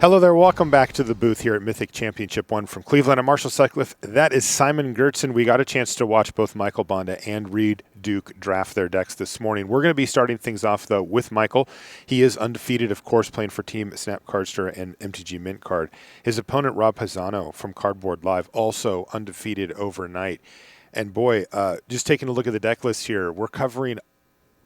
Hello there, welcome back to the booth here at Mythic Championship I from Cleveland. I'm Marshall Sutcliffe. That is Simon Gertzen. We got a chance to watch both Michael Bonde and Reed Duke draft their decks this morning. We're going to be starting things off, though, with Michael. He is undefeated, of course, playing for Team Snap Cardster and MTG Mint Card. His opponent, Rob Pisano from Cardboard Live, also undefeated overnight. And boy, just taking a look at the deck list here, we're covering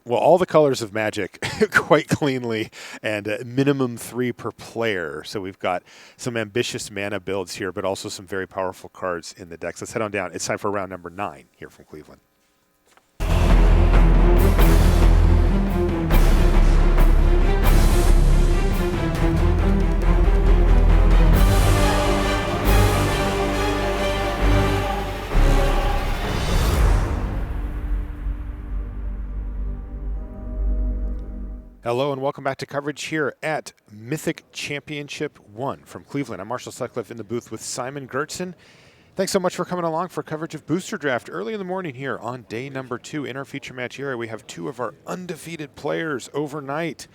all the colors of Magic quite cleanly, and minimum 3 per player. So we've got some ambitious mana builds here, but also some very powerful cards in the decks. Let's head on down. It's time for round number 9 here from Cleveland. Hello and welcome back to coverage here at Mythic Championship I from Cleveland. I'm Marshall Sutcliffe in the booth with Simon Gertzen. Thanks so much for coming along for coverage of Booster Draft early in the morning here on day number 2. In our feature match area, we have 2 of our undefeated players overnight.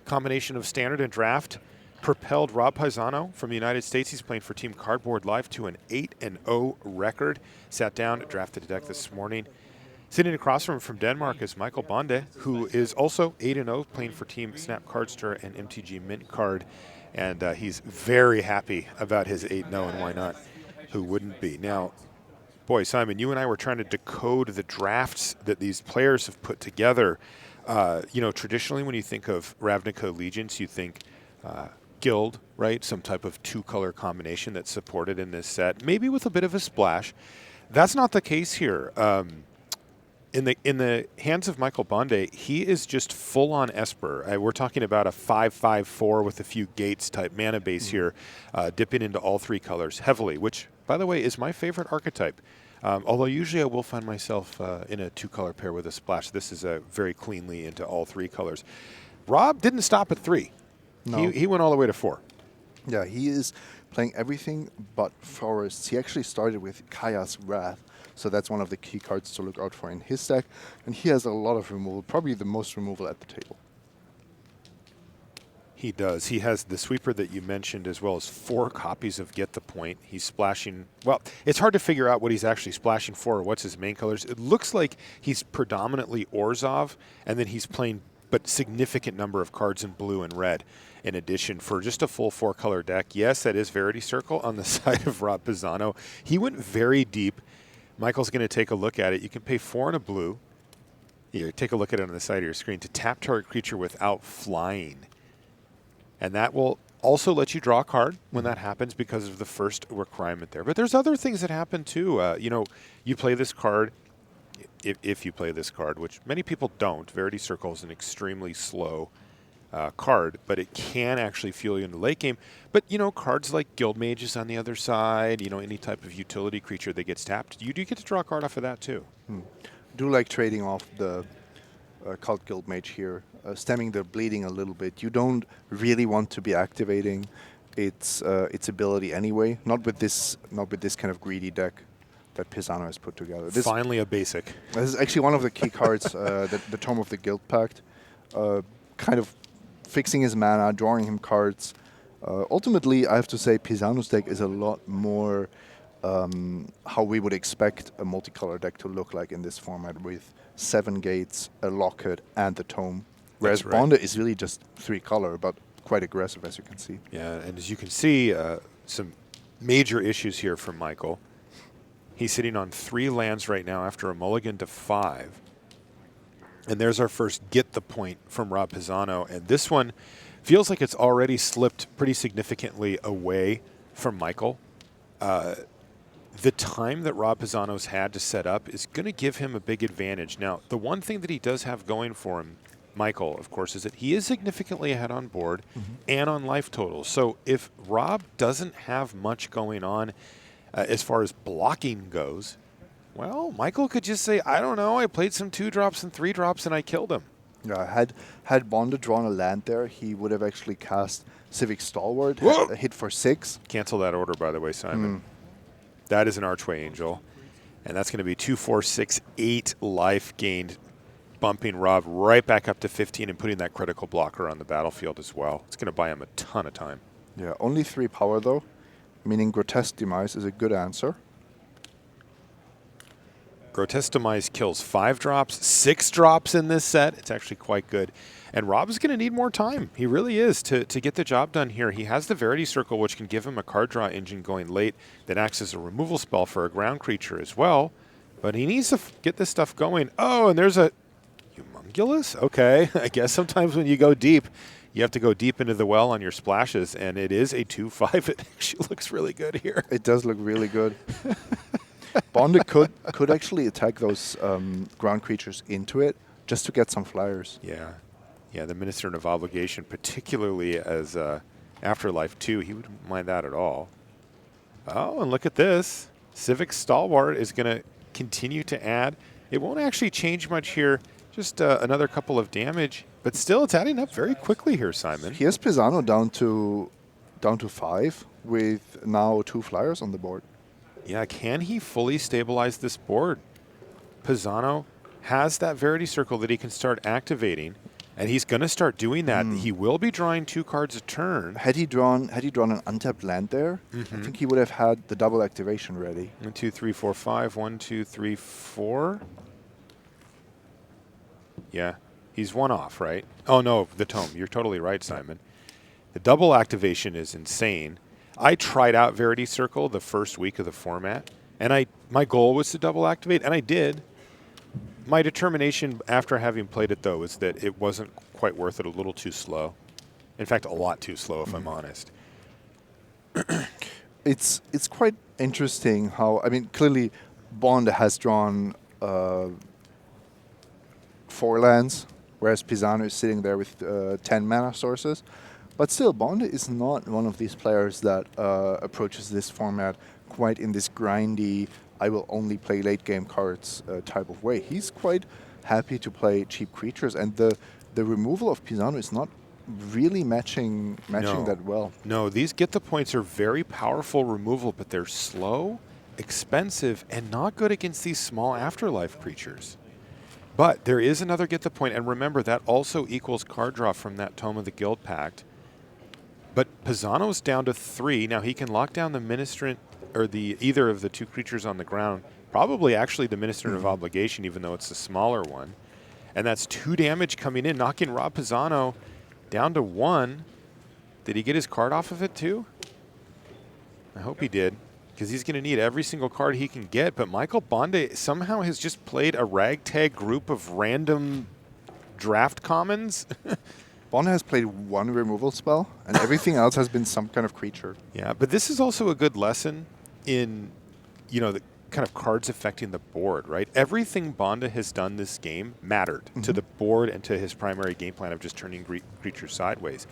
Combination of standard and draft propelled Rob Pisano from the United States. He's playing for Team Cardboard Live to an 8-0 record. Sat down, drafted a deck this morning. Sitting across from Denmark is Michael Bonde, who is also 8-0, playing for Team Snap Cardster and MTG Mint Card. And he's very happy about his 8-0, and why not? Who wouldn't be? Now, boy, Simon, you and I were trying to decode the drafts that these players have put together. Traditionally when you think of Ravnica Legions, you think Guild, right? Some type of 2-color combination that's supported in this set, maybe with a bit of a splash. That's not the case here. In the hands of Michael Bonde, he is just full-on Esper. We're talking about a 5/5/4 with a few gates type mana base here, dipping into all 3 colors heavily, which, by the way, is my favorite archetype. Although usually I will find myself in a 2-color pair with a splash. This is very cleanly into all 3 colors. Rob didn't stop at 3. No. He went all the way to 4. Yeah, he is playing everything but forests. He actually started with Kaya's Wrath. So that's one of the key cards to look out for in his deck. And he has a lot of removal, probably the most removal at the table. He does. He has the sweeper that you mentioned, as well as 4 copies of Get the Point. He's splashing, well, it's hard to figure out what he's actually splashing for or what's his main colors. It looks like he's predominantly Orzhov, and then he's playing but significant number of cards in blue and red in addition for just a full 4-color deck. Yes, that is Verity Circle on the side of Rob Pisano. He went very deep. Michael's going to take a look at it. You can pay 4 and a blue. Here, take a look at it on the side of your screen to tap target creature without flying. And that will also let you draw a card when that happens because of the first requirement there. But there's other things that happen too. You play this card, if you play this card, which many people don't. Verity Circle is an extremely slow card, but it can actually fuel you in the late game. But, cards like Guild Mages on the other side, any type of utility creature that gets tapped, you do get to draw a card off of that too. I do like trading off the Cult Guild Mage here, stemming the bleeding a little bit. You don't really want to be activating its ability anyway, not with this kind of greedy deck that Pisano has put together. This Finally a basic. This is actually one of the key cards, the Tome of the Guild Pact, kind of fixing his mana, drawing him cards. Ultimately, I have to say Pisano's deck is a lot more how we would expect a multicolor deck to look like in this format, with 7 gates, a Locket, and the Tome. Whereas Bonde is really just 3-color, but quite aggressive, as you can see. Yeah, and as you can see, some major issues here from Michael. He's sitting on 3 lands right now after a mulligan to 5. And there's our first Get the Point from Rob Pisano. And this one feels like it's already slipped pretty significantly away from Michael. The time that Rob Pisano's had to set up is going to give him a big advantage. Now, the one thing that he does have going for him, Michael, of course, is that he is significantly ahead on board and on life totals. So if Rob doesn't have much going on as far as blocking goes, well, Michael could just say, I don't know, I played some 2-drops and 3-drops and I killed him. Yeah, had Bonde drawn a land there, he would have actually cast Civic Stalwart, hit for 6. Cancel that order, by the way, Simon. That is an Archway Angel. And that's going to be 2, 4, 6, 8 life gained, bumping Rob right back up to 15 and putting that critical blocker on the battlefield as well. It's going to buy him a ton of time. Yeah, only 3 power though, meaning Grotesque Demise is a good answer. Grotesque Demise kills 5 drops, 6 drops in this set. It's actually quite good. And Rob's going to need more time. He really is to get the job done here. He has the Verity Circle, which can give him a card draw engine going late that acts as a removal spell for a ground creature as well. But he needs to get this stuff going. Oh, and there's a Humongulous? Okay. I guess sometimes when you go deep, you have to go deep into the well on your splashes. And it is a 2/5. It actually looks really good here. It does look really good. Bonde could actually attack those ground creatures into it just to get some flyers. Yeah. Yeah, the Minister of Obligation, particularly as Afterlife 2, he wouldn't mind that at all. Oh, and look at this. Civic Stalwart is going to continue to add. It won't actually change much here, just another couple of damage. But still, it's adding up very quickly here, Simon. Here's Pisano down to 5 with now 2 flyers on the board. Yeah, can he fully stabilize this board? Pisano has that Verity Circle that he can start activating, and he's going to start doing that. He will be drawing 2 cards a turn. Had he drawn an untapped land there, I think he would have had the double activation ready. 1, 2, 3, 4, 5. 1, 2, 3, 4. Yeah, he's 1 off, right? Oh, no, the tome. You're totally right, Simon. The double activation is insane. I tried out Verity Circle the first week of the format, and my goal was to double activate, and I did. My determination after having played it, though, is that it wasn't quite worth it, a little too slow. In fact, a lot too slow, if I'm honest. It's quite interesting how, I mean, clearly Bonde has drawn 4 lands, whereas Pisano is sitting there with 10 mana sources. But still, Bonde is not one of these players that approaches this format quite in this grindy, I will only play late game cards type of way. He's quite happy to play cheap creatures, and the removal of Pisano is not really matching that well. No, these get the points are very powerful removal, but they're slow, expensive, and not good against these small Afterlife creatures. But there is another get the point, and remember that also equals card draw from that Tome of the Guild Pact. But Pisano's down to 3. Now he can lock down the Ministrant, or either of the 2 creatures on the ground. Probably actually the Minister of Obligation, even though it's the smaller one. And that's 2 damage coming in, knocking Rob Pisano down to 1. Did he get his card off of it too? I hope he did, because he's going to need every single card he can get. But Michael Bonde somehow has just played a ragtag group of random draft commons. Bonde has played 1 removal spell, and everything else has been some kind of creature. Yeah, but this is also a good lesson in, the kind of cards affecting the board, right? Everything Bonde has done this game mattered to the board and to his primary game plan of just turning creatures sideways.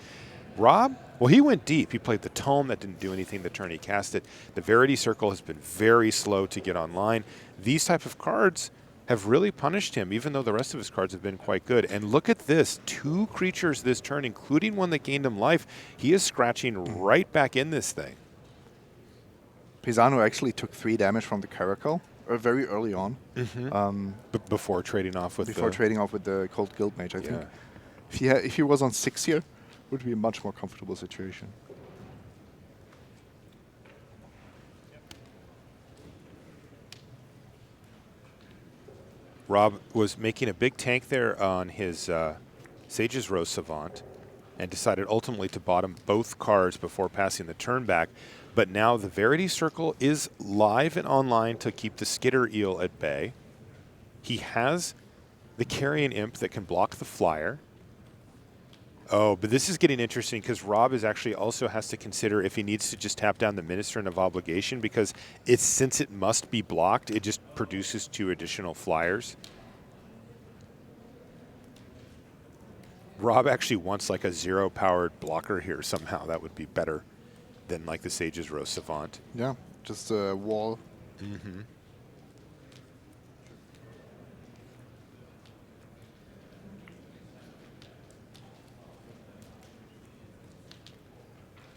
Rob, well, he went deep. He played the Tome. That didn't do anything the turn he cast it. The Verity Circle has been very slow to get online. These type of cards have really punished him, even though the rest of his cards have been quite good. And look at this. 2 creatures this turn, including one that gained him life. He is scratching right back in this thing. Pisano actually took 3 damage from the Caracal very early on. Before trading off with the Cold Guild Mage, I think. If he was on 6 here, it would be a much more comfortable situation. Rob was making a big tank there on his Sage's Rose Savant and decided ultimately to bottom both cards before passing the turn back. But now the Verity Circle is live and online to keep the Skitter Eel at bay. He has the Carrion Imp that can block the flyer. Oh, but this is getting interesting because Rob is actually also has to consider if he needs to just tap down the Ministrant of Obligation, because since it must be blocked, it just produces 2 additional flyers. Rob actually wants like a 0-powered blocker here somehow. That would be better than like the Sage's Rose Savant. Yeah, just a wall.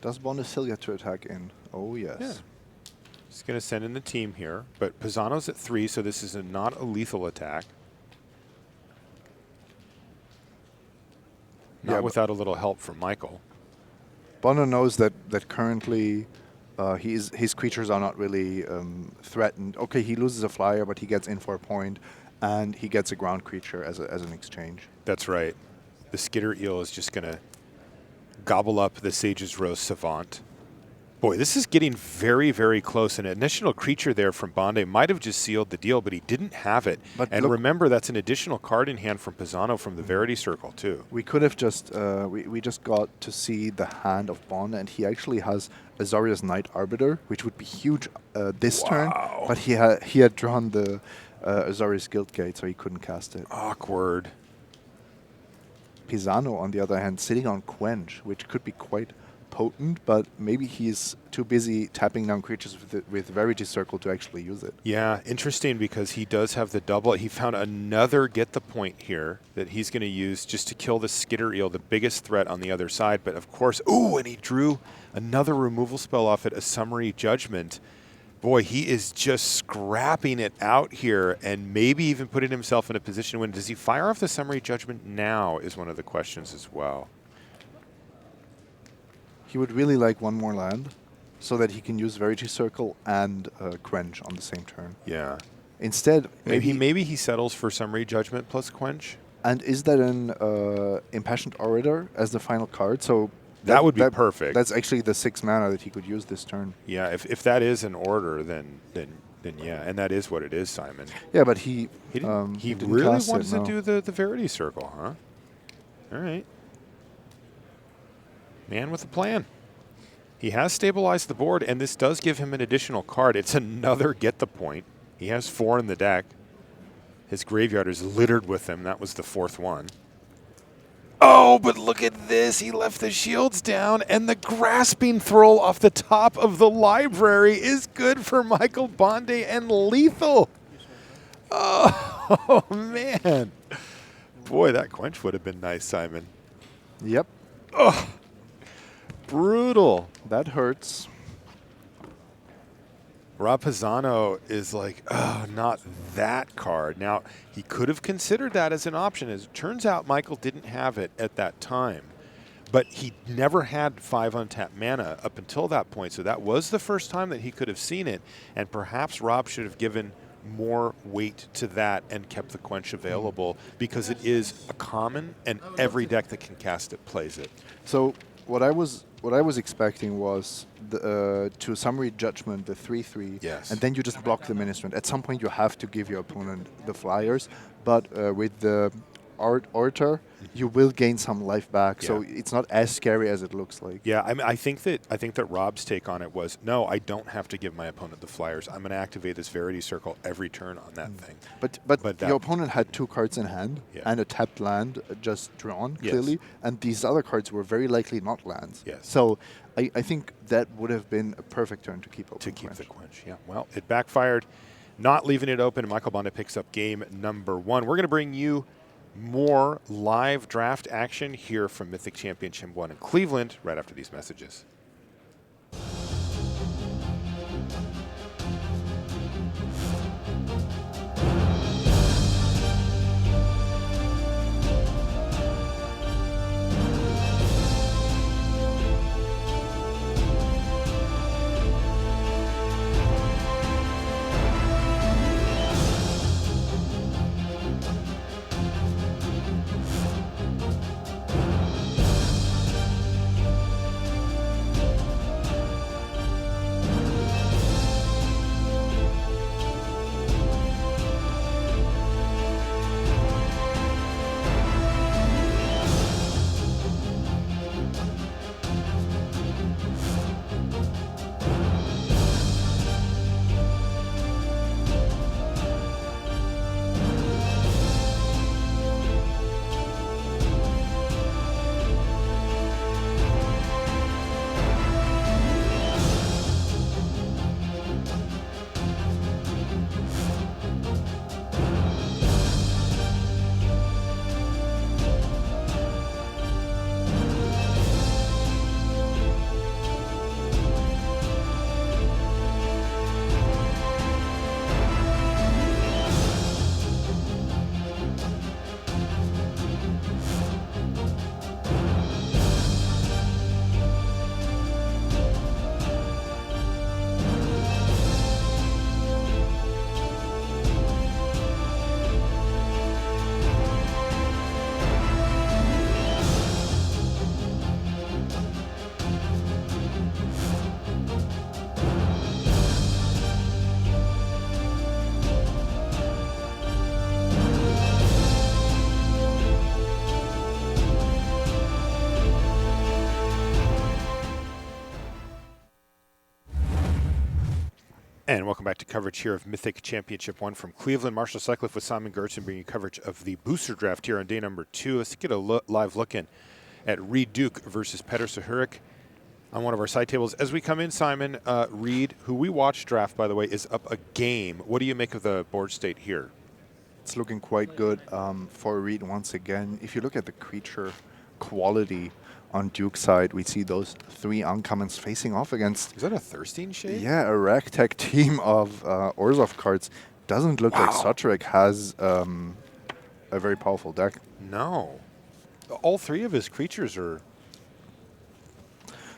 Does Bonde still get to attack in? Oh, yes. Yeah. He's going to send in the team here, but Pisano's at 3, so this is not a lethal attack. Not without a little help from Michael. Bonde knows that currently his creatures are not really threatened. Okay, he loses a flyer, but he gets in for a point, and he gets a ground creature as an exchange. That's right. The Skitter Eel is just going to gobble up the Sage's Rose Savant. Boy, this is getting very, very close. An additional creature there from Bonde might have just sealed the deal, but he didn't have it. But and remember, that's an additional card in hand from Pisano from the Verity Circle, too. We could have just, we just got to see the hand of Bonde, and he actually has Azorius Knight Arbiter, which would be huge this turn, but he had drawn the Azorius Guild Gate, so he couldn't cast it. Awkward. Pisano, on the other hand, sitting on Quench, which could be quite potent, but maybe he's too busy tapping down creatures with Verity Circle to actually use it. Yeah, interesting, because he does have the double. He found another get the point here that he's going to use just to kill the Skitter Eel, the biggest threat on the other side. But of course, ooh, and he drew another removal spell off it, a Summary Judgment. Boy, he is just scrapping it out here and maybe even putting himself in a position when, does he fire off the Summary Judgment now is one of the questions as well. He would really like one more land so that he can use Verity Circle and Quench on the same turn. Yeah. Instead, maybe he settles for Summary Judgment plus Quench. And is that an Impassioned Orator as the final card? So that would be perfect. That's actually the 6 mana that he could use this turn. Yeah, if that is an order, then yeah, and that is what it is, Simon. Yeah, but he really wants to do the Verity Circle, huh? All right. Man with a plan. He has stabilized the board, and this does give him an additional card. It's another get the point. He has 4 in the deck. His graveyard is littered with them. That was the 4th one. Oh, but look at this. He left the shields down, and the Grasping Thrall off the top of the library is good for Michael Bonde and lethal. Oh, man. Boy, that Quench would have been nice, Simon. Yep. Oh, brutal. That hurts. Rob Pisano is like, oh, not that card. Now, he could have considered that as an option. As it turns out, Michael didn't have it at that time. But he never had 5 untapped mana up until that point. So that was the first time that he could have seen it. And perhaps Rob should have given more weight to that and kept the Quench available, because it is a common, and every deck that can cast it plays it. So what I was expecting was to Summary Judgment the 3/3, yes, and then you just block the Ministrant. At some point, you have to give your opponent the flyers, but with the Orator, you will gain some life back. Yeah. So it's not as scary as it looks like. Yeah, I think that Rob's take on it was, no, I don't have to give my opponent the flyers. I'm going to activate this Verity Circle every turn on that thing. But your opponent had 2 cards in hand, yeah, and a tapped land just drawn, yes, clearly, and these other cards were very likely not lands. Yes. So I think that would have been a perfect turn to keep open. To keep the Quench, yeah. Well, it backfired, not leaving it open. Michael Bonde picks up game number 1. We're going to bring you more live draft action here from Mythic Championship 1 in Cleveland right after these messages. And welcome back to coverage here of Mythic Championship I from Cleveland. Marshall Sutcliffe with Simon Guild bringing you coverage of the booster draft here on day number 2. Let's get a live look in at Reed Duke versus Petr Suhurik on one of our side tables. As we come in, Simon, Reed, who we watched draft, by the way, is up a game. What do you make of the board state here? It's looking quite good for Reed once again. If you look at the creature quality on Duke's side, we see those 3 uncommons facing off against... Is that a Thirstein Shade? Yeah, a ragtag team of Orzhov cards. Doesn't look like Suhurik has a very powerful deck. No. All 3 of his creatures are...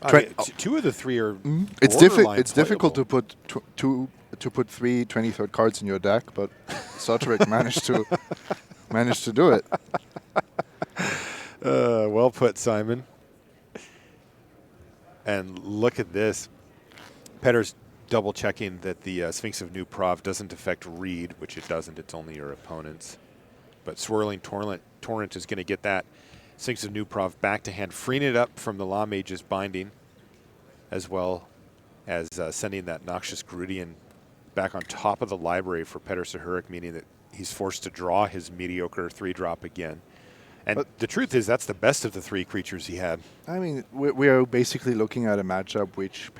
I mean, 2 of the 3 are It's difficult to put to put 3 23rd cards in your deck, but Suhurik managed to do it. Well put, Simon. And look at this. Petr's double checking that the Sphinx of New Prov doesn't affect Reed, which it doesn't. It's only your opponents. But Swirling Torrent is going to get that Sphinx of New Prov back to hand, freeing it up from the Law Mage's binding, as well as sending that Noxious Grudian back on top of the library for Petr Suhurik, meaning that he's forced to draw his mediocre 3-drop again. And the truth is, that's the best of the 3 creatures he had. I mean, we are basically looking at a matchup which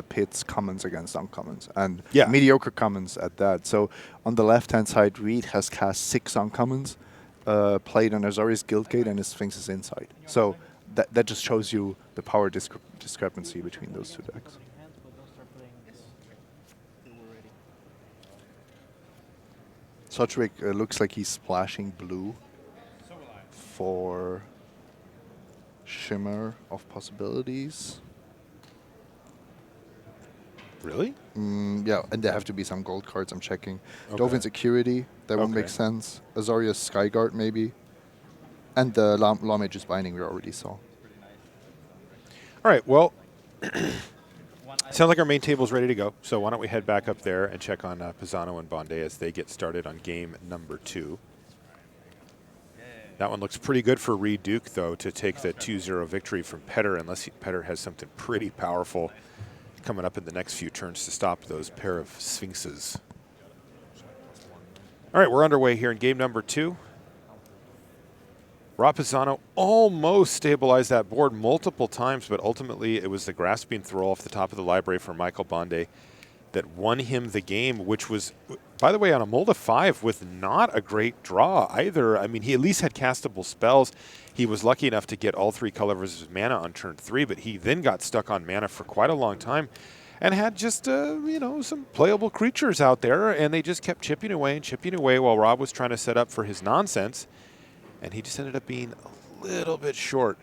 pits commons against uncommons, and mediocre commons at that. So on the left-hand side, Reed has cast 6 uncommons, played on Azorius Guildgate, and his Sphinx is inside. So that just shows you the power discrepancy between those 2 decks. Suhurik looks like he's splashing blue for Shimmer of Possibilities. Really? Yeah, and there have to be some gold cards I'm checking. Dove Insecurity, that would make sense. Azorius Skyguard maybe. And the Law Mage's Binding we already saw. All right, well, sounds like our main table's ready to go. So why don't we head back up there and check on Pisano and Bonde as they get started on game number 2. That one looks pretty good for Reed Duke, though, to take the 2-0 victory from Petr, unless Petr has something pretty powerful coming up in the next few turns to stop those pair of Sphinxes. All right, we're underway here in game number 2. Rob Pisano almost stabilized that board multiple times, but ultimately it was the Grasping Throw off the top of the library for Michael Bonde that won him the game, which was, by the way, on a mold of 5 with not a great draw either. I mean, he at least had castable spells. He was lucky enough to get all 3 colors of mana on turn 3, but he then got stuck on mana for quite a long time and had just, you know, some playable creatures out there, and they just kept chipping away while Rob was trying to set up for his nonsense, and he just ended up being a little bit short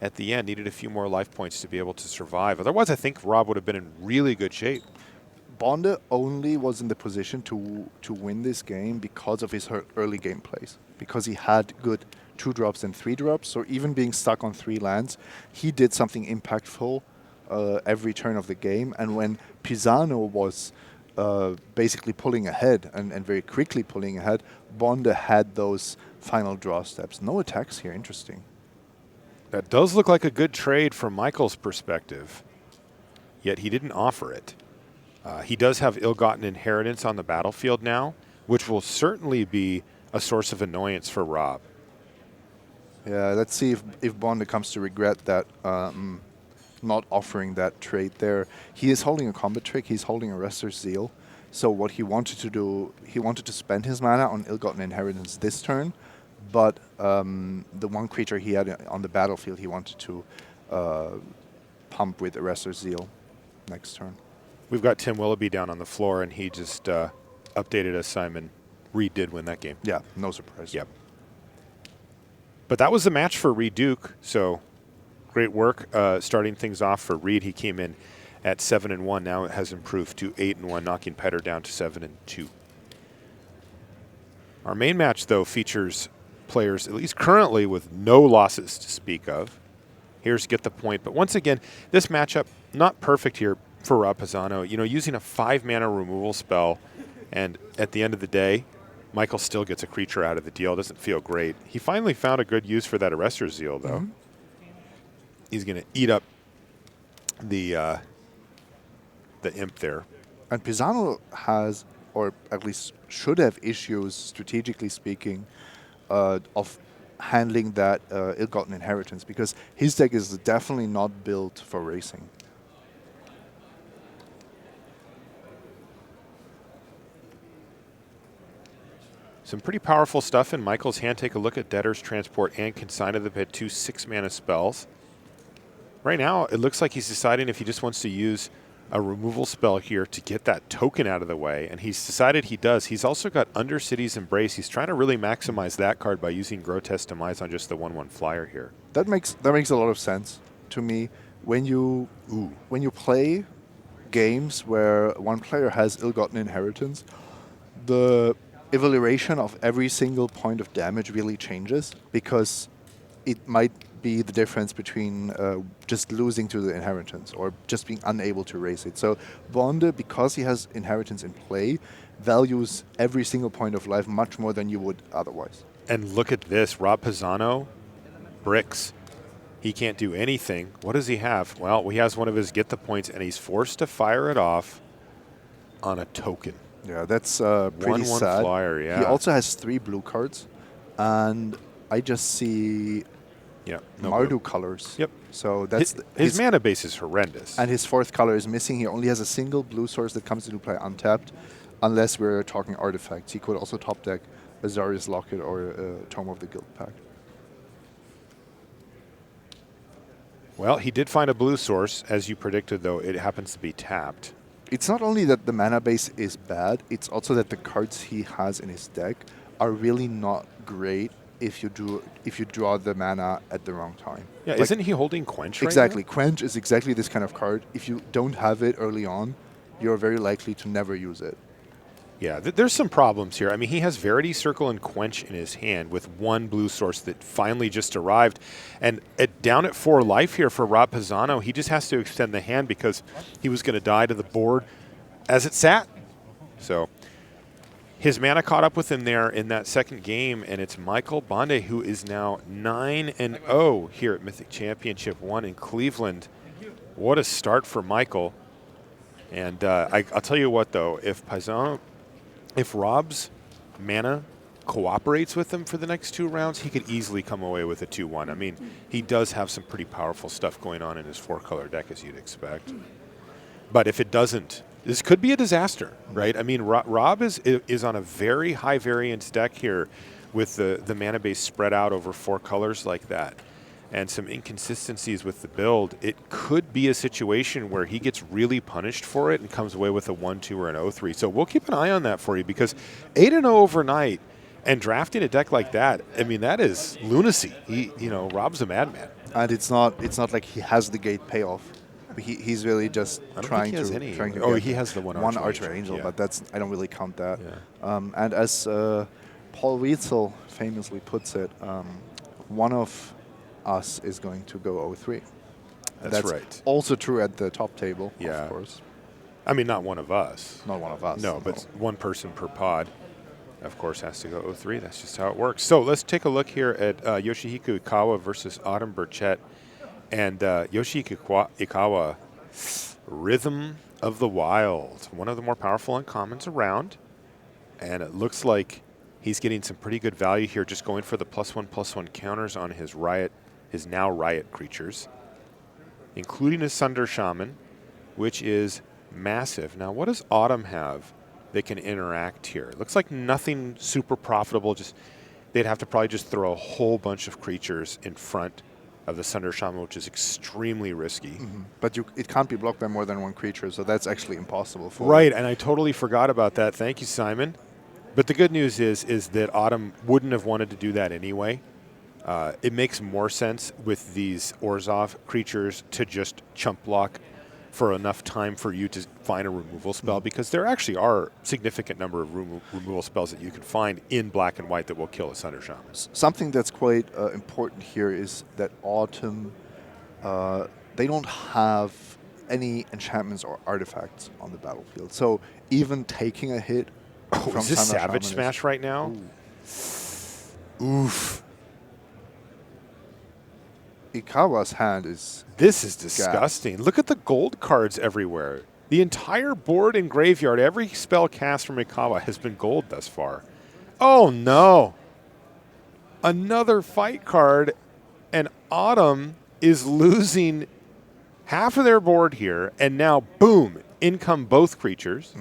at the end. Needed a few more life points to be able to survive. Otherwise, I think Rob would have been in really good shape. Bonde only was in the position to win this game because of his early game plays, because he had good 2-drops and 3-drops. So even being stuck on 3 lands, he did something impactful every turn of the game. And when Pisano was basically pulling ahead and very quickly pulling ahead, Bonde had those final draw steps. No attacks here. Interesting. That does look like a good trade from Michael's perspective, yet he didn't offer it. He does have ill-gotten inheritance on the battlefield now, which will certainly be a source of annoyance for Rob. Yeah, let's see if Bonde comes to regret that not offering that trade there. He is holding a combat trick. He's holding a Restor's Zeal. So what he wanted to do, he wanted to spend his mana on ill-gotten inheritance this turn, but the one creature he had on the battlefield he wanted to pump with a Restor's Zeal next turn. We've got Tim Willoughby down on the floor, and he just updated us, Simon. Reed did win that game. Yeah, no surprise. Yep. But that was the match for Reed Duke, so great work starting things off for Reed. He came in at 7-1. Now it has improved to 8-1, knocking Petr down to 7-2. Our main match, though, features players, at least currently, with no losses to speak of. Here's Get the Point. But once again, this matchup, not perfect here for Rob Pisano. You know, using a 5-mana removal spell, and at the end of the day, Michael still gets a creature out of the deal. Doesn't feel great. He finally found a good use for that Arrestor's Zeal, though. He's going to eat up the imp there. And Pisano has, or at least should have, issues, strategically speaking, of handling that ill-gotten inheritance, because his deck is definitely not built for racing. Some pretty powerful stuff in Michael's hand. Take a look at Debtor's Transport and Consign of the Pit, 2 6-mana spells. Right now, it looks like he's deciding if he just wants to use a removal spell here to get that token out of the way, and he's decided he does. He's also got Undercity's Embrace. He's trying to really maximize that card by using Grotesque Demise on just the 1/1 flyer here. That makes a lot of sense to me. When you play games where one player has ill-gotten inheritance, the evaluation of every single point of damage really changes, because it might be the difference between just losing to the inheritance or just being unable to raise it. So Bonde, because he has inheritance in play, values every single point of life much more than you would otherwise. And look at this, Rob Pisano, bricks. He can't do anything. What does he have? Well, he has one of his get the points, and he's forced to fire it off on a token. Yeah, that's pretty 1/1 sad. flyer, yeah. He also has 3 blue cards, and I just see no Mardu blue. colors. Yep. So that's his mana base is horrendous. and his 4th color is missing. He only has a single blue source that comes into play untapped, unless we're talking artifacts. He could also top deck Azarius Locket or Tome of the Guild Pact. Well, he did find a blue source, as you predicted, though. It happens to be tapped. It's not only that the mana base is bad, it's also that the cards he has in his deck are really not great if you draw the mana at the wrong time. Yeah, Like, isn't he holding Quench right exactly. now? Quench is exactly this kind of card. If you don't have it early on, you're very likely to never use it. Yeah, there's some problems here. I mean, he has Verity Circle and Quench in his hand with 1 blue source that finally just arrived. And down at 4 life here for Rob Pisano, he just has to extend the hand because he was going to die to the board as it sat. So his mana caught up with him there in that second game, and it's Michael Bonde, who is now 9-0 here at Mythic Championship I in Cleveland. What a start for Michael. And I'll tell you what, though, if Rob's mana cooperates with him for the next 2 rounds, he could easily come away with a 2-1. I mean, he does have some pretty powerful stuff going on in his 4-color deck, as you'd expect. But if it doesn't, this could be a disaster, right? I mean, Rob is on a very high variance deck here with the mana base spread out over 4 colors like that, and some inconsistencies with the build. It could be a situation where he gets really punished for it and comes away with a 1-2 or an 0-3. So we'll keep an eye on that for you, because 8-0 overnight and drafting a deck like that, I mean, that is lunacy. Rob's a madman. And it's not like he has the gate payoff. He's really just trying to. Oh, he has the one Archangel, yeah. but I don't really count that. Yeah. And as Paul Witzel famously puts it, one of us is going to go 0-3. That's right. Also true at the top table, yeah. Of course. I mean, not one of us. Not one of us. No, but one person per pod, of course, has to go 0-3. That's just how it works. So let's take a look here at Yoshihiko Kawa versus Aden Burchett. And Yoshihiko Ikawa, Rhythm of the Wild, one of the more powerful uncommons around. And it looks like he's getting some pretty good value here, just going for the +1/+1 counters on his now Riot creatures, including his Sunder Shaman, which is massive. Now, what does Autumn have that can interact here? It looks like nothing super profitable. They'd have to probably just throw a whole bunch of creatures in front of the Sunder Shaman, which is extremely risky. Mm-hmm. But it can't be blocked by more than 1 creature, so that's actually impossible for Right, and I totally forgot about that. Thank you, Simon. But the good news is that Autumn wouldn't have wanted to do that anyway. It makes more sense with these Orzhov creatures to just chump block for enough time for you to find a removal spell, because there actually are significant number of removal spells that you can find in black and white that will kill a Sunder Shaman. Something that's quite important here is that Autumn, they don't have any enchantments or artifacts on the battlefield. So even taking a hit from is this Sunder Savage Shaman Smash right now? Oof. Ikawa's hand is... This is disgusting. Look at the gold cards everywhere. The entire board and graveyard, every spell cast from Ikawa has been gold thus far. Oh no! Another fight card, and Autumn is losing half of their board here, and now, boom, in come both creatures.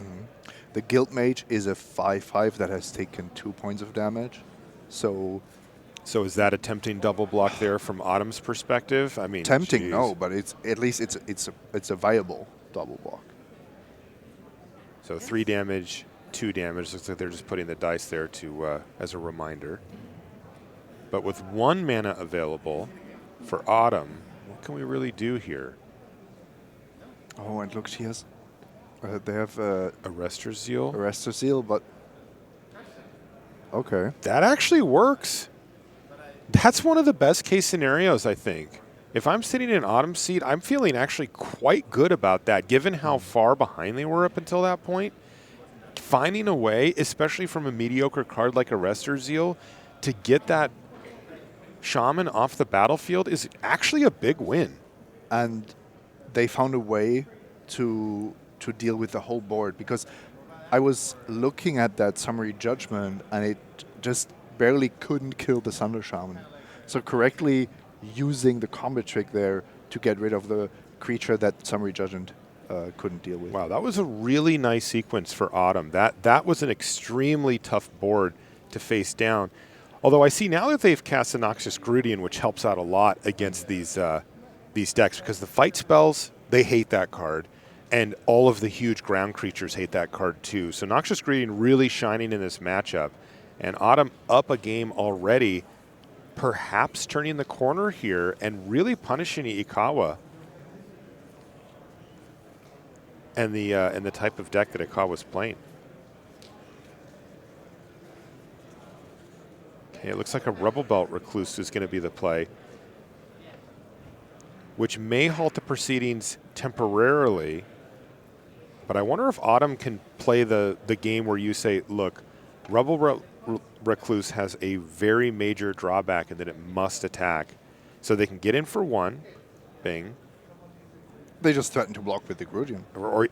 The Guild Mage is a 5/5 that has taken 2 points of damage. So is that a tempting double block there from Autumn's perspective? I mean, tempting, geez. no, but it's at least it's a viable double block. So 3 damage, 2 damage. Looks like they're just putting the dice there to as a reminder. But with 1 mana available for Autumn, what can we really do here? Oh, and look, she has. They have Arrester's Zeal? Arrestor Seal, but okay. That actually works. That's one of the best case scenarios, I think. If I'm sitting in Autumn's seat, I'm feeling actually quite good about that, given how far behind they were up until that point. Finding a way, especially from a mediocre card like Arrestor's Zeal, to get that Shaman off the battlefield is actually a big win. And they found a way to deal with the whole board, because I was looking at that summary judgment and it just barely couldn't kill the Thunder Shaman. So correctly using the combat trick there to get rid of the creature that summary judgment couldn't deal with. Wow, that was a really nice sequence for Autumn. That was an extremely tough board to face down. Although I see now that they've cast the Noxious Grudian, which helps out a lot against these decks, because the fight spells, they hate that card. And all of the huge ground creatures hate that card too. So Noxious Grudian really shining in this matchup. And Autumn up a game already, perhaps turning the corner here and really punishing Ikawa and the type of deck that Ikawa was playing. Okay, it looks like a Rebel Belt Recluse is going to be the play, which may halt the proceedings temporarily. But I wonder if Autumn can play the game where you say, look, Rebel Recluse has a very major drawback in that it must attack. So they can get in for 1, bing. They just threaten to block with the Grudian.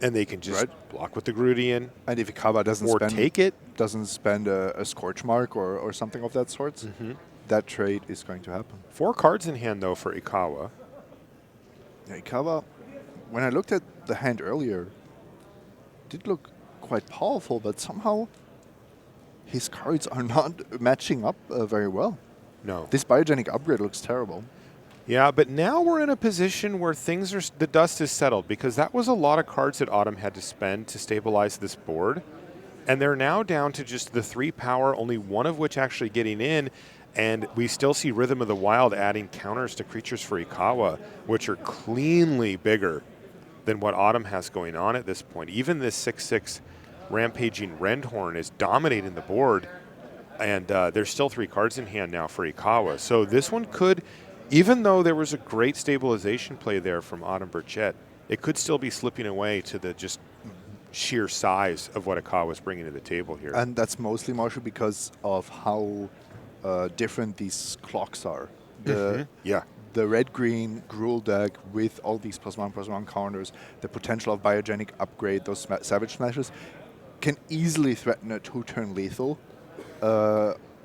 And they can just block with the Grudian. And if Ikawa doesn't spend a Scorch Mark or something of that sort, that trade is going to happen. 4 cards in hand, though, for Ikawa. Yeah, Kawa, when I looked at the hand earlier, did look quite powerful, but somehow his cards are not matching up very well. No. This biogenic upgrade looks terrible. Yeah, but now we're in a position where the dust is settled, because that was a lot of cards that Autumn had to spend to stabilize this board. And they're now down to just the 3 power, only 1 of which actually getting in. And we still see Rhythm of the Wild adding counters to creatures for Ikawa, which are cleanly bigger than what Autumn has going on at this point. Even this 6/6 Rampaging Rendhorn is dominating the board, and there's still 3 cards in hand now for Ikawa. So this one could, even though there was a great stabilization play there from Autumn Burchett, it could still be slipping away to the just sheer size of what Ikawa was bringing to the table here. And that's mostly, Marshall, because of how different these clocks are. The red-green Gruul deck with all these +1/+1 counters, the potential of biogenic upgrade, those Savage Smashes, can easily threaten a 2-turn lethal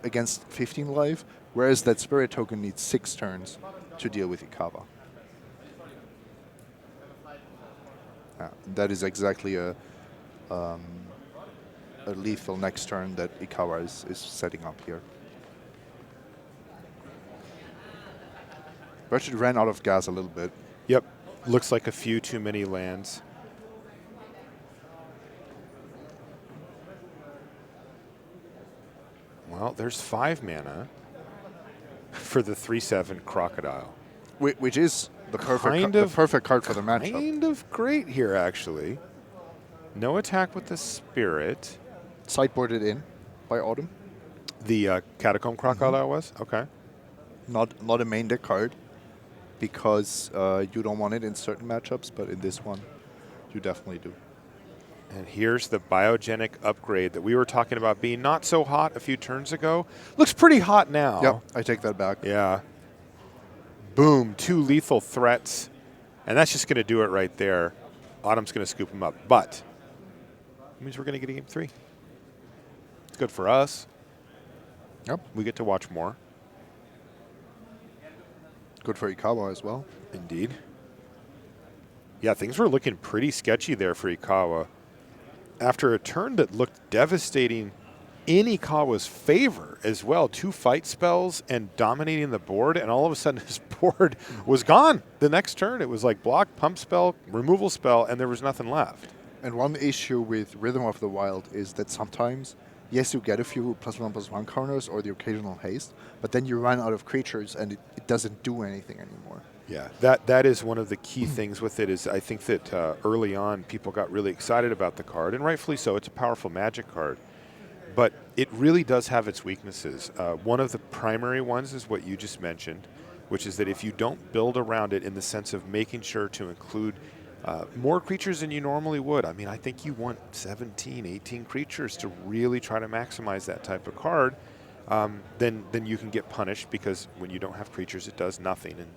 against 15 life, whereas that Spirit token needs 6 turns to deal with Ikawa. That is exactly a lethal next turn that Ikawa is setting up here. Burchett ran out of gas a little bit. Yep. Looks like a few too many lands. Well, there's 5 mana for the 3/7 Crocodile. Which is the perfect card for the matchup. Kind of great here, actually. No attack with the Spirit. Sideboarded in by Autumn. The Catacomb Crocodile was? Okay. Not a main deck card, because you don't want it in certain matchups, but in this one, you definitely do. And here's the biogenic upgrade that we were talking about being not so hot a few turns ago. Looks pretty hot now. Yep, I take that back. Yeah. Boom, 2 lethal threats. And that's just going to do it right there. Autumn's going to scoop him up. But it means we're going to get a game 3. It's good for us. Yep. We get to watch more. Good for Ikawa as well. Indeed. Yeah, things were looking pretty sketchy there for Ikawa. After a turn that looked devastating in Ikawa's favor as well, 2 fight spells and dominating the board, and all of a sudden his board was gone. The next turn, it was like block, pump spell, removal spell, and there was nothing left. And one issue with Rhythm of the Wild is that sometimes, yes, you get a few +1/+1 counters or the occasional haste, but then you run out of creatures and it doesn't do anything anymore. Yeah, that is one of the key things with it is I think that early on people got really excited about the card, and rightfully so. It's a powerful Magic card. But it really does have its weaknesses. One of the primary ones is what you just mentioned, which is that if you don't build around it in the sense of making sure to include more creatures than you normally would. I mean, I think you want 17, 18 creatures to really try to maximize that type of card. Then you can get punished because when you don't have creatures, it does nothing. And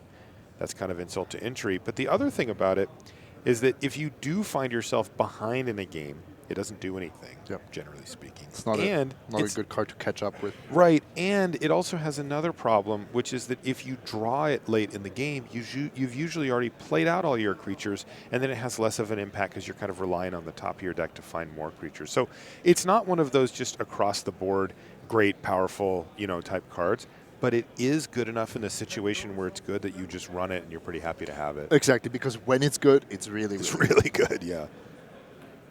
that's kind of insult to injury. But the other thing about it is that if you do find yourself behind in a game, it doesn't do anything, generally speaking. It's not a good card to catch up with. Right, and it also has another problem, which is that if you draw it late in the game, you've usually already played out all your creatures, and then it has less of an impact because you're kind of relying on the top of your deck to find more creatures. So it's not one of those just across-the-board, great, powerful, type cards, but it is good enough in a situation where it's good that you just run it and you're pretty happy to have it. Exactly, because when it's good, it's really good, yeah.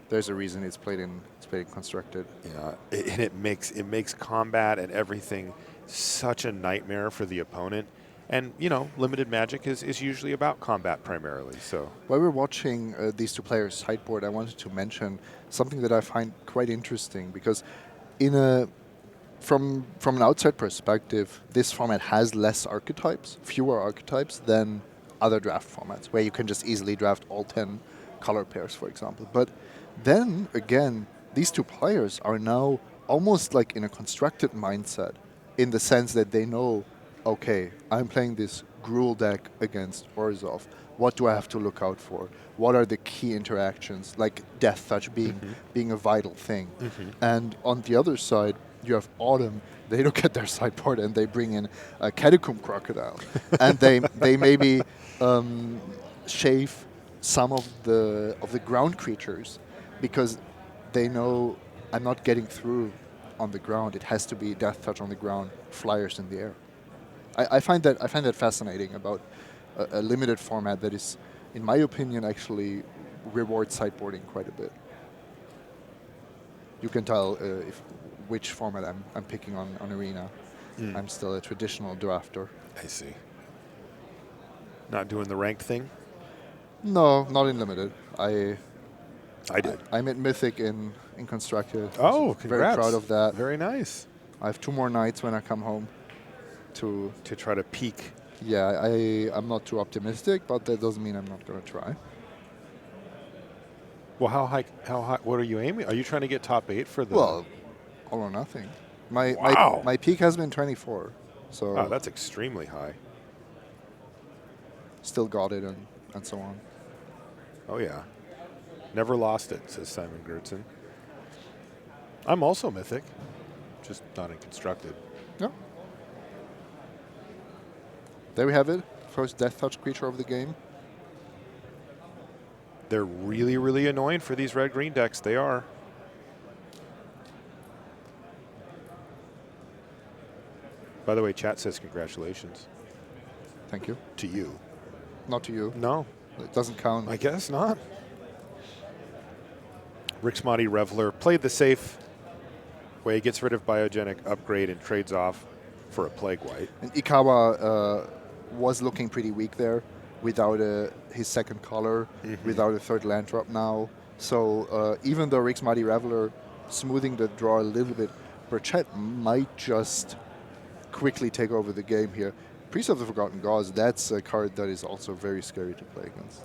There's a reason it's played in constructed. Yeah, and it makes combat and everything such a nightmare for the opponent. And limited Magic is usually about combat primarily. So while we're watching these two players sideboard, I wanted to mention something that I find quite interesting because from an outside perspective, this format has fewer archetypes than other draft formats, where you can just easily draft all 10 color pairs, for example. But then, again, these two players are now almost like in a constructed mindset, in the sense that they know, okay, I'm playing this Gruul deck against Orzhov. What do I have to look out for? What are the key interactions, like Death Touch being a vital thing? And on the other side, you have Autumn. They look at their sideboard and they bring in a Catacomb Crocodile. And they maybe shave some of the ground creatures because they know I'm not getting through on the ground. It has to be Death Touch on the ground, flyers in the air. I find that fascinating about a limited format that is, in my opinion, actually rewards sideboarding quite a bit. You can tell which format I'm picking on Arena. I'm still a traditional drafter. I see. Not doing the ranked thing? No, not in limited. I did. I'm at Mythic in Constructed. Oh, congrats. Very proud of that. Very nice. I have 2 more nights when I come home to try to peak. Yeah, I'm not too optimistic, but that doesn't mean I'm not going to try. Well, how high? What are you aiming? Are you trying to get top 8 for the? Well, all or nothing. My peak has been 24. So. Oh, that's extremely high. Still got it and so on. Oh yeah, never lost it, says Simek Guild. I'm also Mythic, just not in Constructed. No. There we have it. First Death Touch creature of the game. They're really, really annoying for these red-green decks. They are. By the way, chat says congratulations. Thank you. To you. Not to you. No. It doesn't count. I guess not. Rixmati Reveler played the safe way, gets rid of Biogenic Upgrade and trades off for a Plague White. And Ikawa was looking pretty weak there without his second color, without a third land drop now. So even though Rixmati Reveler smoothing the draw a little bit, Burchett might just quickly take over the game here. Priest of the Forgotten Gods, that's a card that is also very scary to play against.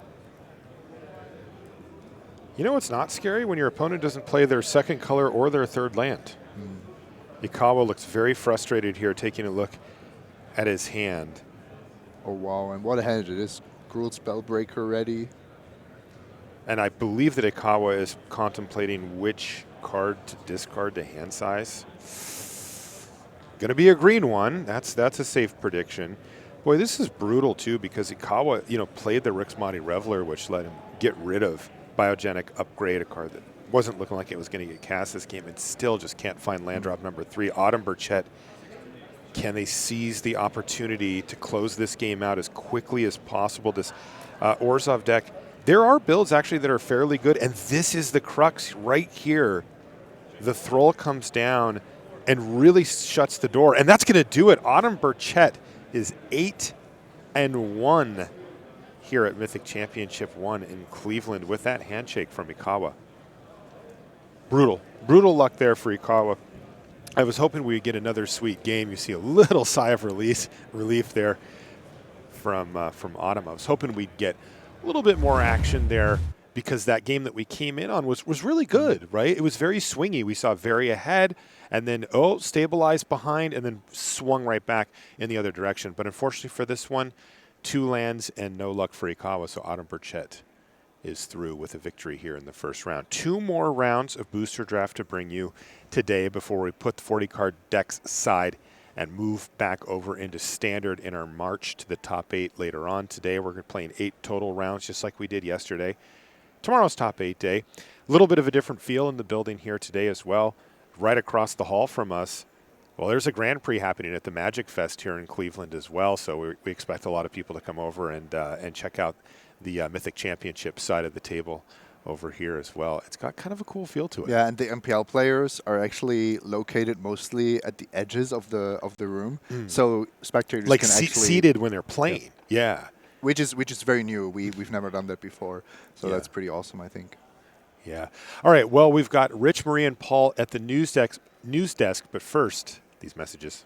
You know what's not scary? When your opponent doesn't play their second color or their third land. Ikawa looks very frustrated here, taking a look at his hand. Oh, wow, and what a hand it is. Gruul Spellbreaker ready. And I believe that Kawa is contemplating which card to discard to hand size. Going to be a green one. That's a safe prediction. Boy, this is brutal too, because Kawa, played the Rixmati Reveler, which let him get rid of Biogenic Upgrade, a card that wasn't looking like it was going to get cast this game, and still just can't find land drop number 3. Aden Burchett, can they seize the opportunity to close this game out as quickly as possible? This Orzhov deck, there are builds actually that are fairly good, and this is the crux right here. The Thrall comes down and really shuts the door, and that's going to do it. Aden Burchett is 8-1 here at Mythic Championship 1 in Cleveland with that handshake from Kawa. Brutal luck there for Kawa. I was hoping we'd get another sweet game. You see a little sigh of relief there from Aden. I was hoping we'd get a little bit more action there, because that game that we came in on was really good, right? It was very swingy. We saw very ahead, and then stabilized behind, and then swung right back in the other direction. But unfortunately for this one, 2 lands and no luck for Kawa, so Aden Burchett is through with a victory here in the first round. 2 more rounds of booster draft to bring you today before we put the 40-card decks aside and move back over into standard in our march to the top 8 later on. Today we're playing 8 total rounds, just like we did yesterday. Tomorrow's top 8 day. A little bit of a different feel in the building here today as well. Right across the hall from us, well, there's a Grand Prix happening at the Magic Fest here in Cleveland as well, so we expect a lot of people to come over and check out the Mythic Championship side of the table over here as well. It's got kind of a cool feel to it. Yeah, and the MPL players are actually located mostly at the edges of the room, so spectators like can actually seated when they're playing. Yeah. Which is very new. We've never done that before, so Yeah. that's pretty awesome, I think. Yeah. All right. Well, we've got Rich, Marie, and Paul at the news desk, but first, these messages.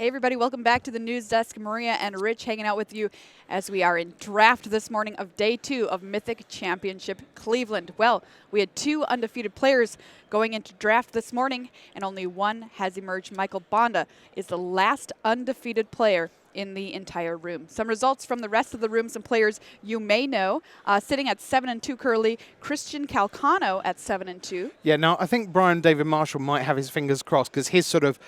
Hey everybody, welcome back to the news desk. Maria and Rich hanging out with you as we are in draft this morning of day 2 of Mythic Championship Cleveland. Well, we had 2 undefeated players going into draft this morning, and only one has emerged. Michael Bonde is the last undefeated player in the entire room. Some results from the rest of the room, some players you may know. Sitting at 7-2 currently, Christian Calcano at 7-2. Yeah, now I think Brian David Marshall might have his fingers crossed because his sort of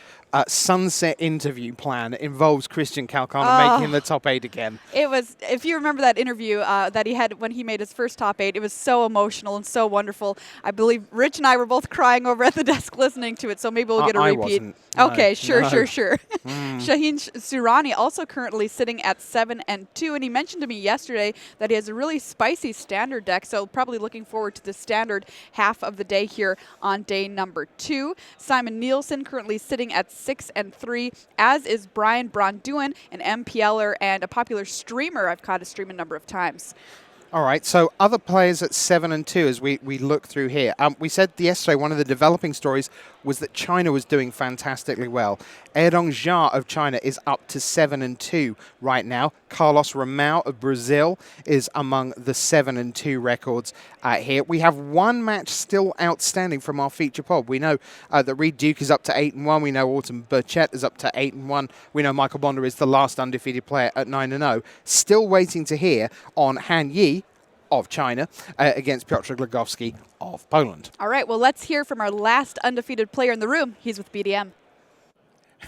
sunset interview plan involves Christian Calcano making the top 8 again. It was, if you remember that interview that he had when he made his first top 8, it was so emotional and so wonderful. I believe Rich and I were both crying over at the desk listening to it, so maybe we'll get a repeat. Wasn't. Okay, No, sure. Mm. Shaheen Surani also currently sitting at 7-2, and he mentioned to me yesterday that he has a really spicy standard deck, so probably looking forward to the standard half of the day here on day number 2. Simon Nielsen currently sitting at 6-3, as is Brian Bronduin, an MPLer and a popular streamer. I've caught his stream a number of times. All right, so other players at 7-2 as we look through here. We said yesterday one of the developing stories was that China was doing fantastically well. Aden Jia of China is up to 7-2 right now. Carlos Ramao of Brazil is among the 7-2 records here. We have one match still outstanding from our feature pod. We know that Reed Duke is up to 8-1. We know Autumn Burchett is up to 8-1. We know Michael Bonde is the last undefeated player at 9-0. Still waiting to hear on Han Yi of China against Piotr Glogowski of Poland. All right, well, let's hear from our last undefeated player in the room. He's with BDM.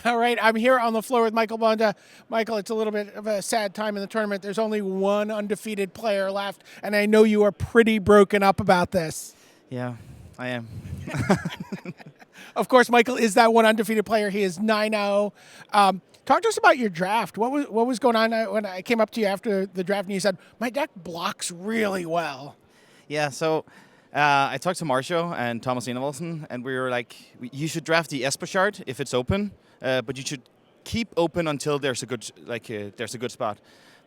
All right, I'm here on the floor with Michael Bonde. Michael, it's a little bit of a sad time in the tournament. There's only one undefeated player left, and I know you are pretty broken up about this. Yeah, I am. Of course, Michael is that one undefeated player. He is 9-0. Talk to us about your draft. What was going on when I came up to you after the draft and you said, my deck blocks really well? Yeah, so I talked to Marshall and Thomas Enevoldsen, and we were like, you should draft the Esper shard if it's open, but you should keep open until there's a good there's a good spot.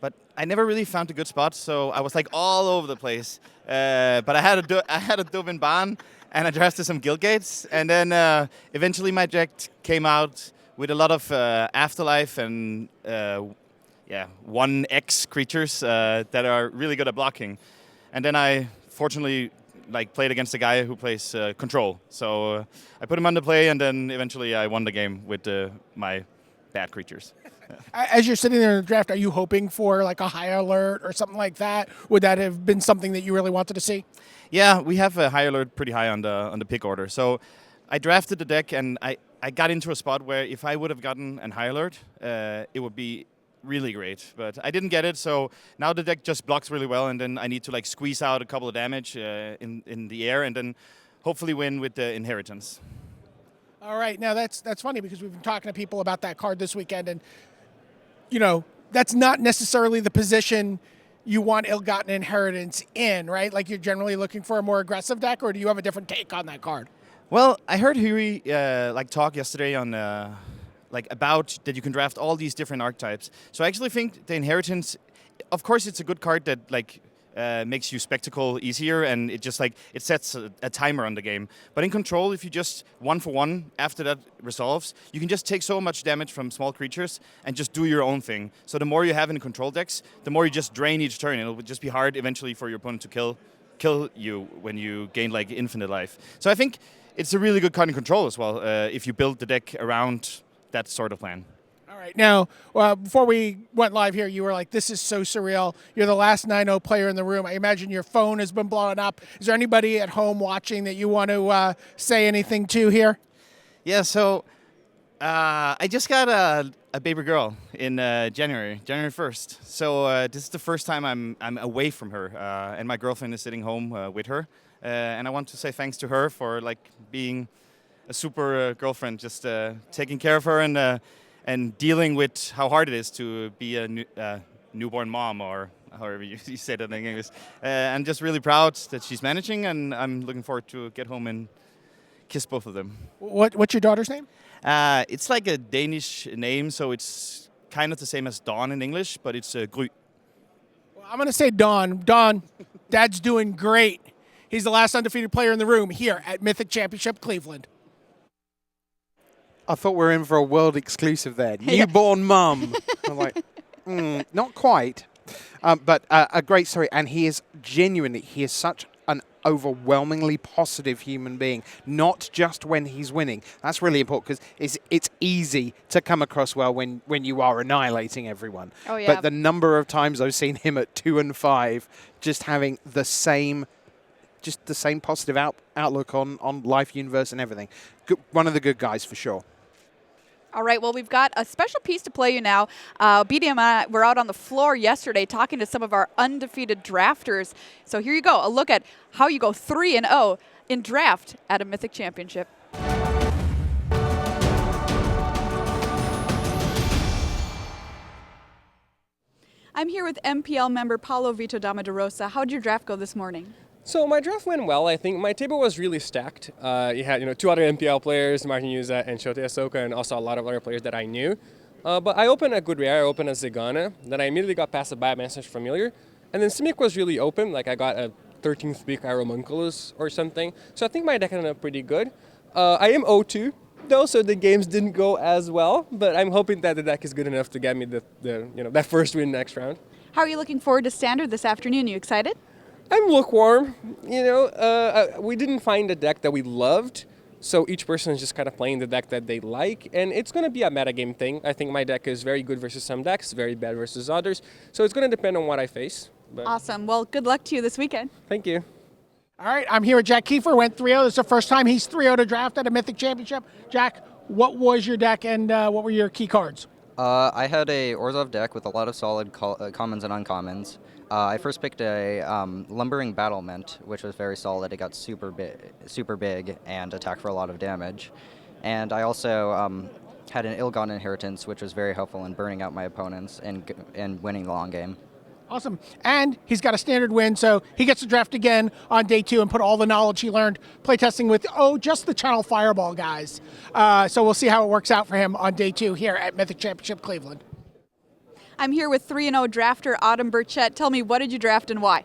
But I never really found a good spot, so I was like all over the place. But I had a Dovin Ban, and I drafted some Guild Gates, and then eventually my deck came out with a lot of Afterlife and 1X creatures that are really good at blocking. And then I fortunately played against a guy who plays Control. So I put him on the play, and then eventually I won the game with my bad creatures. As you're sitting there in the draft, are you hoping for like a high alert or something like that? Would that have been something that you really wanted to see? Yeah, we have a high alert pretty high on the pick order. So I drafted the deck, and I got into a spot where if I would have gotten an high alert, it would be really great. But I didn't get it, so now the deck just blocks really well, and then I need to squeeze out a couple of damage in the air, and then hopefully win with the Inheritance. All right, now that's funny because we've been talking to people about that card this weekend, and that's not necessarily the position you want Ill-Gotten Inheritance in, right? Like you're generally looking for a more aggressive deck, or do you have a different take on that card? Well, I heard Huri talk yesterday on about that you can draft all these different archetypes. So I actually think the Inheritance, of course, it's a good card that makes you Spectacle easier, and it just it sets a timer on the game. But in Control, if you just 1-for-1 after that resolves, you can just take so much damage from small creatures and just do your own thing. So the more you have in Control decks, the more you just drain each turn. It'll just be hard eventually for your opponent to kill you when you gain infinite life. So I think it's a really good card in Control as well, if you build the deck around that sort of plan. All right. Now, before we went live here, you were like, this is so surreal. You're the last 9-0 player in the room. I imagine your phone has been blowing up. Is there anybody at home watching that you want to say anything to here? Yeah, so I just got a baby girl in January 1st. So this is the first time I'm away from her, and my girlfriend is sitting home with her. And I want to say thanks to her for being a super girlfriend, just taking care of her and dealing with how hard it is to be a newborn mom, or however you say that in English. I'm just really proud that she's managing, and I'm looking forward to get home and kiss both of them. What's your daughter's name? It's like a Danish name, so it's kind of the same as Dawn in English, but it's Gry. Well, I'm going to say Dawn. Dawn, Dad's doing great. He's the last undefeated player in the room here at Mythic Championship Cleveland. I thought we were in for a world exclusive there. Newborn mum. I'm like, not quite. But a great story. And he is such an overwhelmingly positive human being, not just when he's winning. That's really important because it's easy to come across well when you are annihilating everyone. Oh, yeah. But the number of times I've seen him at 2 and 5 just having the same positive outlook on life, universe, and everything. One of the good guys for sure. All right, well, we've got a special piece to play you now. BDM and I were out on the floor yesterday talking to some of our undefeated drafters. So here you go, a look at how you go 3-0 in draft at a Mythic Championship. I'm here with MPL member Paulo Vito Dama-de-Rosa. How'd your draft go this morning? So my draft went well. I think my table was really stacked. You had 2 other MPL players, Martin Yuza and Shote Asoka, and also a lot of other players that I knew. But I opened a good rare. I opened a Zegana. Then I immediately got past a Biomancer's Familiar. And then Simek was really open. Like I got a 13th pick Aeromunculus or something. So I think my deck ended up pretty good. I am 0-2 though, so the games didn't go as well. But I'm hoping that the deck is good enough to get me that first win next round. How are you looking forward to Standard this afternoon? You excited? I'm lukewarm. We didn't find a deck that we loved, so each person is just kind of playing the deck that they like, and it's going to be a metagame thing. I think my deck is very good versus some decks, very bad versus others, so it's going to depend on what I face. But Awesome. Well, good luck to you this weekend. thank you. All right, I'm here with Jack Kiefer, went 3-0. This is the first time he's 3-0 to draft at a Mythic Championship. Jack, what was your deck and what were your key cards? I had a Orzhov deck with a lot of solid commons and uncommons. I first picked a Lumbering Battlement, which was very solid. It got super big and attacked for a lot of damage. And I also had an Ill-Gotten Inheritance, which was very helpful in burning out my opponents and winning the long game. Awesome. And he's got a standard win, so he gets to draft again on day 2 and put all the knowledge he learned playtesting with, just the Channel Fireball guys. So we'll see how it works out for him on day 2 here at Mythic Championship Cleveland. I'm here with 3-0 drafter Aden Burchett. Tell me, what did you draft and why?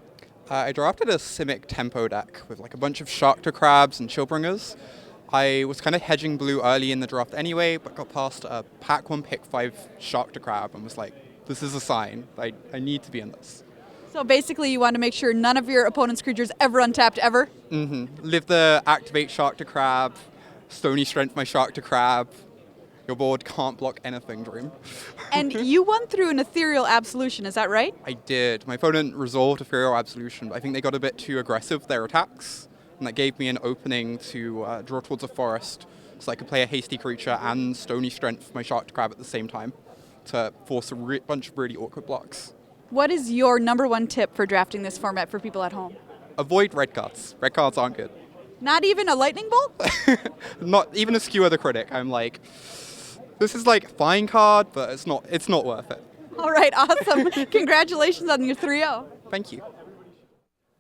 I drafted a Simek tempo deck with like a bunch of Sharkta Crabs and Chillbringers. I was kind of hedging blue early in the draft anyway, but got past a pack 1 pick 5 Sharkta Crab and was like, this is a sign. I need to be in this. So basically you want to make sure none of your opponent's creatures ever untapped ever? Mm-hmm. Live the activate Sharkta Crab, Stony Strength my Sharkta Crab. Your board can't block anything, Dream. And you won through an Ethereal Absolution, is that right? I did. My opponent resolved Ethereal Absolution, but I think they got a bit too aggressive with their attacks, and that gave me an opening to draw towards a forest, so I could play a hasty creature and Stony Strength my Sharkta Crab at the same time to force a bunch of really awkward blocks. What is your #1 tip for drafting this format for people at home? Avoid red cards. Red cards aren't good. Not even a lightning bolt? Not even a Skewer the Critic. I'm like, this is like a fine card, but it's not worth it. All right, awesome. Congratulations on your 3-0. Thank you.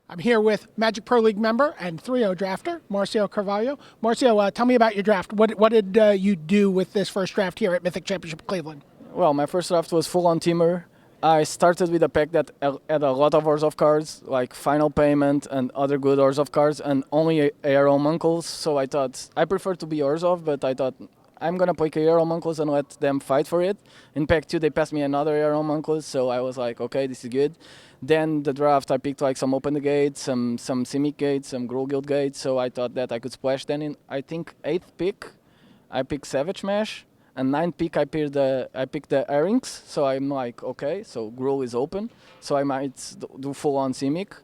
I'm here with Magic Pro League member and 3-0 drafter, Marcio Carvalho. Marcio, tell me about your draft. What did you do with this first draft here at Mythic Championship Cleveland? Well, my first draft was full on Teamer. I started with a pack that had a lot of Orzhov cards, like Final Payment and other good Orzhov cards, and only Aeromuncles. So I thought, I prefer to be Orzhov, but I thought, I'm going to pick Aeromuncles and let them fight for it. In pack 2, they passed me another Aeromuncles, so I was like, okay, this is good. Then the draft, I picked like some Open the Gates, some Simek Gates, some Gruul Guild Gates, so I thought that I could splash. Then in, I think, 8th pick, I picked Savage Mesh. And 9th pick, I picked the Earrings, so I'm like, okay, so Gruul is open, so I might do full-on Simek.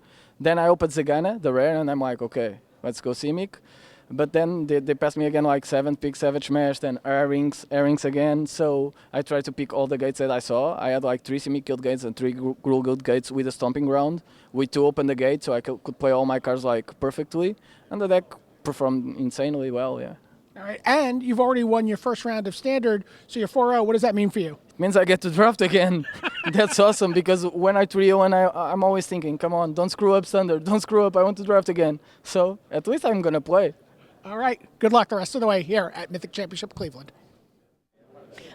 Then I opened Zegana, the rare, and I'm like, okay, let's go Simek. But then they passed me again, like 7th pick, Savage Mesh, then Earrings again, so I tried to pick all the gates that I saw. I had like 3 Simek Guild Gates and 3 Gruul Guild Gates with a Stomping Ground, with 2 Open the Gate, so I could play all my cards like perfectly, and the deck performed insanely well, yeah. All right, and you've already won your first round of Standard, so you're 4-0. What does that mean for you? It means I get to draft again. That's awesome, because when I 3-0 and I'm always thinking, come on, don't screw up Standard, don't screw up, I want to draft again. So at least I'm going to play. All right, good luck the rest of the way here at Mythic Championship Cleveland.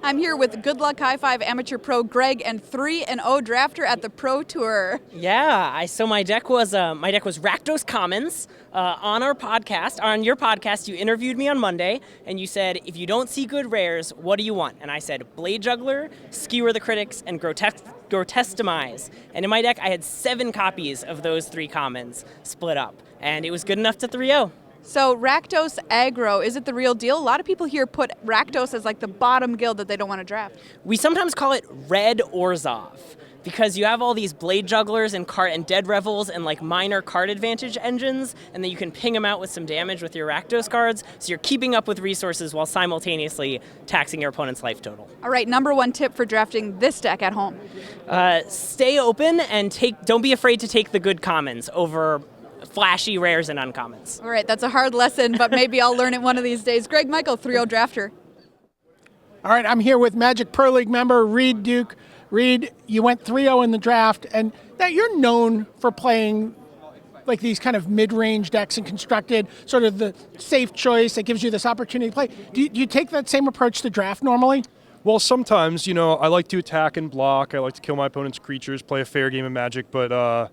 I'm here with Good Luck High Five Amateur Pro Greg and 3-0 drafter at the Pro Tour. Yeah, so my deck was Rakdos Commons. On your podcast, you interviewed me on Monday, and you said, if you don't see good rares, what do you want? And I said, Blade Juggler, Skewer the Critics, and Grotestimize. And in my deck, I had 7 copies of those 3 commons split up, and it was good enough to 3-0. So Rakdos aggro, is it the real deal? A lot of people here put Rakdos as like the bottom guild that they don't want to draft. We sometimes call it Red Orzhov, because you have all these Blade Jugglers and Dead Revels and like minor card advantage engines, and then you can ping them out with some damage with your Rakdos cards, so you're keeping up with resources while simultaneously taxing your opponent's life total. All right, number 1 tip for drafting this deck at home. Stay open and don't be afraid to take the good commons over flashy rares and uncommons. All right, that's a hard lesson, but maybe I'll learn it one of these days. Greg Michael, 3-0 drafter. All right, I'm here with Magic Pro League member Reed Duke. Reed, you went 3-0 in the draft, and that you're known for playing like these kind of mid-range decks and constructed sort of the safe choice that gives you this opportunity to play. Do you take that same approach to draft normally? Well, sometimes, I like to attack and block. I like to kill my opponent's creatures, play a fair game of Magic, but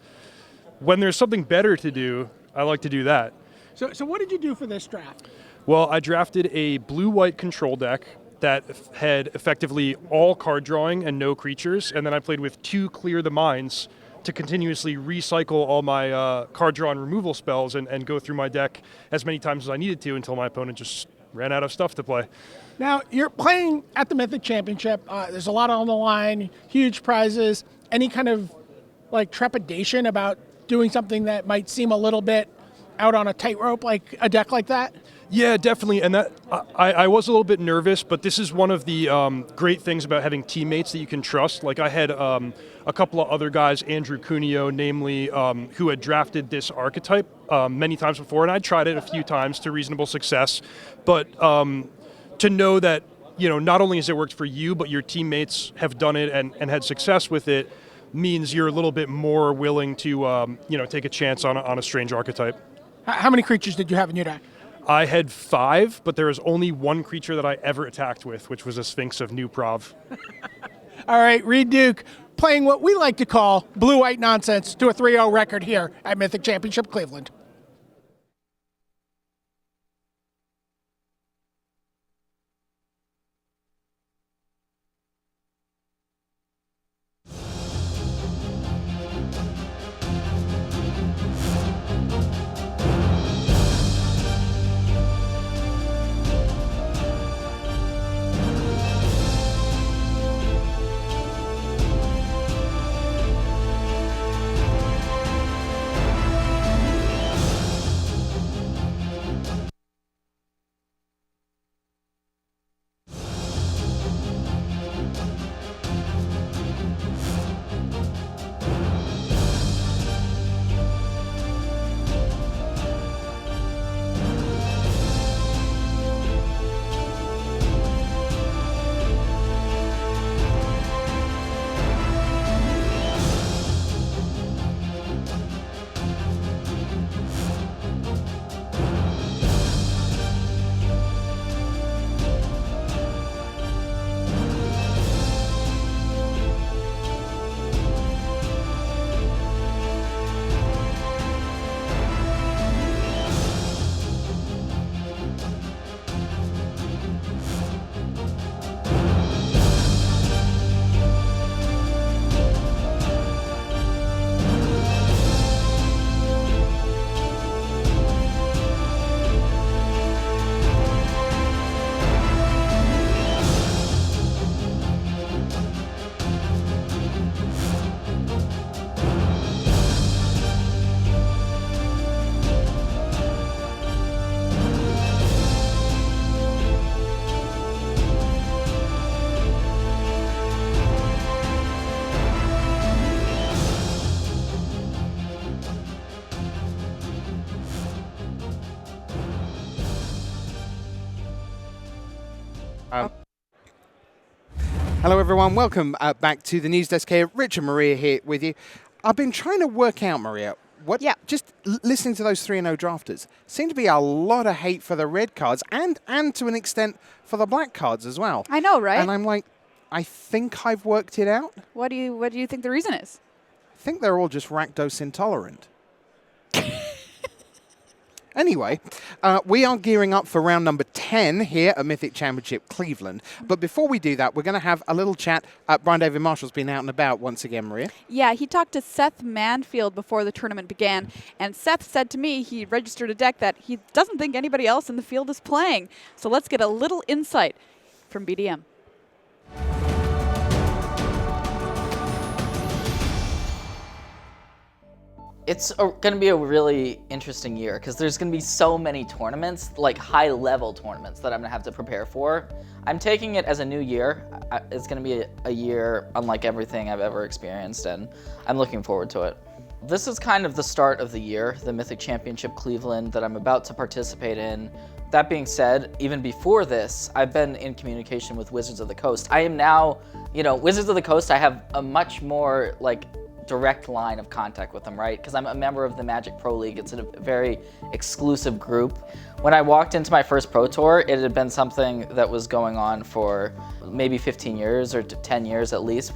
when there's something better to do, I like to do that. So what did you do for this draft? Well, I drafted a blue-white control deck that had effectively all card drawing and no creatures, and then I played with 2 Clear the Minds to continuously recycle all my card draw and removal spells and go through my deck as many times as I needed to until my opponent just ran out of stuff to play. Now, you're playing at the Mythic Championship. There's a lot on the line, huge prizes. Any kind of like trepidation about doing something that might seem a little bit out on a tightrope, like a deck like that? Yeah, definitely. And that I was a little bit nervous, but this is one of the great things about having teammates that you can trust. Like I had a couple of other guys, Andrew Cuneo, namely, who had drafted this archetype many times before, and I tried it a few times to reasonable success. But to know that, not only has it worked for you, but your teammates have done it and had success with it, means you're a little bit more willing to, take a chance on a strange archetype. How many creatures did you have in your deck? I had 5, but there was only 1 creature that I ever attacked with, which was a Sphinx of New Prov. All right, Reed Duke, playing what we like to call blue-white nonsense to a 3-0 record here at Mythic Championship Cleveland. Hello everyone, welcome back to the news desk here. Rich and Maria here with you. I've been trying to work out, Maria, What? Yeah. Just listening to those 3-0 drafters, seemed to be a lot of hate for the red cards and to an extent for the black cards as well. I know, right? And I'm like, I think I've worked it out. What do you think the reason is? I think they're all just lactose intolerant. Anyway, we are gearing up for round number 10 here at Mythic Championship Cleveland. But before we do that, we're going to have a little chat. Brian David Marshall's been out and about once again, Maria. Yeah, he talked to Seth Manfield before the tournament began, and Seth said to me he registered a deck that he doesn't think anybody else in the field is playing. So let's get a little insight from BDM. It's going to be a really interesting year because there's going to be so many tournaments, like high-level tournaments that I'm going to have to prepare for. I'm taking it as a new year. It's going to be a year unlike everything I've ever experienced, and I'm looking forward to it. This is kind of the start of the year, the Mythic Championship Cleveland that I'm about to participate in. That being said, even before this, I've been in communication with Wizards of the Coast. I am now, Wizards of the Coast, I have a much more, direct line of contact with them, right? Because I'm a member of the Magic Pro League. It's a very exclusive group. When I walked into my first Pro Tour, it had been something that was going on for maybe 15 years or 10 years at least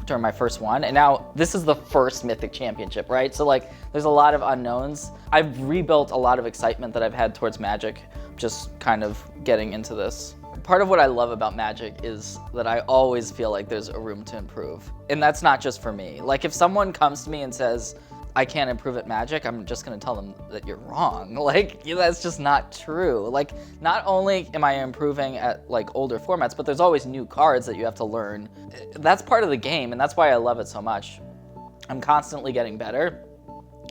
during my first one. And now this is the first Mythic Championship, right? So there's a lot of unknowns. I've rebuilt a lot of excitement that I've had towards Magic, just kind of getting into this. Part of what I love about Magic is that I always feel like there's a room to improve. And that's not just for me. Like if someone comes to me and says, I can't improve at Magic, I'm just gonna tell them that you're wrong. That's just not true. Not only am I improving at older formats, but there's always new cards that you have to learn. That's part of the game, and that's why I love it so much. I'm constantly getting better,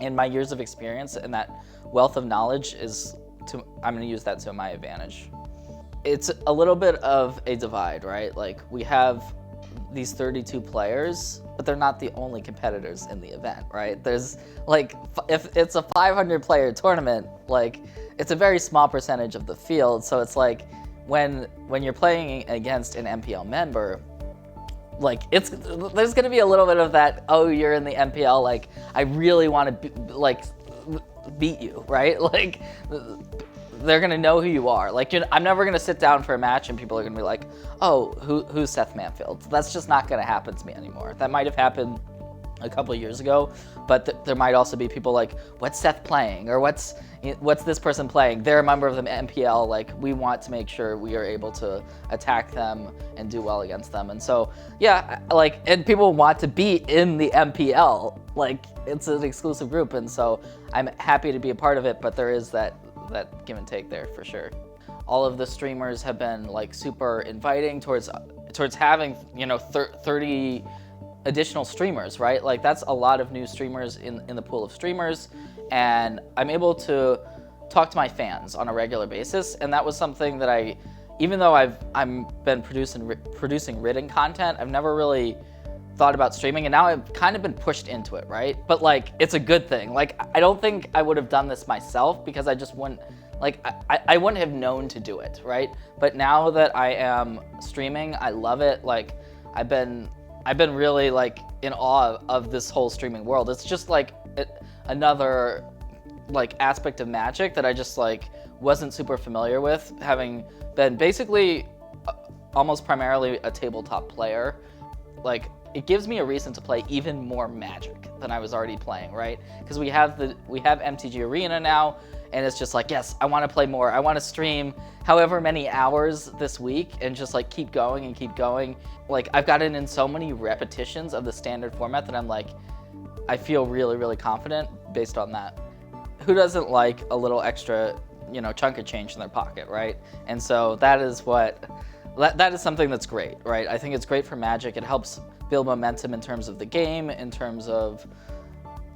and my years of experience and that wealth of knowledge I'm gonna use that to my advantage. It's a little bit of a divide, right? We have these 32 players, but they're not the only competitors in the event, right? There's if it's a 500 player tournament, it's a very small percentage of the field. So it's when you're playing against an MPL member, there's gonna be a little bit of that, oh, you're in the MPL, I really want to beat you, right? They're gonna know who you are. I'm never gonna sit down for a match and people are gonna be like, oh, who's Seth Manfield? That's just not gonna happen to me anymore. That might have happened a couple of years ago, but there might also be people like, what's Seth playing? Or what's this person playing? They're a member of the MPL. We want to make sure we are able to attack them and do well against them. And so, yeah, and people want to be in the MPL. It's an exclusive group, and so I'm happy to be a part of it, but there is that give and take there for sure. All of the streamers have been super inviting towards having 30 additional streamers, right? That's a lot of new streamers in the pool of streamers, and I'm able to talk to my fans on a regular basis, and that was something that even though I've been producing written content, I've never really thought about streaming, and now I've kind of been pushed into it, right? But it's a good thing. I don't think I would have done this myself because I just wouldn't, I wouldn't have known to do it, right? But now that I am streaming, I love it. I've been really in awe of this whole streaming world. It's just another aspect of Magic that I just wasn't super familiar with, having been basically almost primarily a tabletop player. It gives me a reason to play even more Magic than I was already playing, right? Because we have MTG Arena now, and it's just yes, I want to play more. I want to stream however many hours this week and just keep going and keep going. I've gotten in so many repetitions of the standard format that I'm I feel really, really confident based on that. Who doesn't like a little extra, chunk of change in their pocket, right? And so that is something that's great, right? I think it's great for Magic. It helps build momentum in terms of the game, in terms of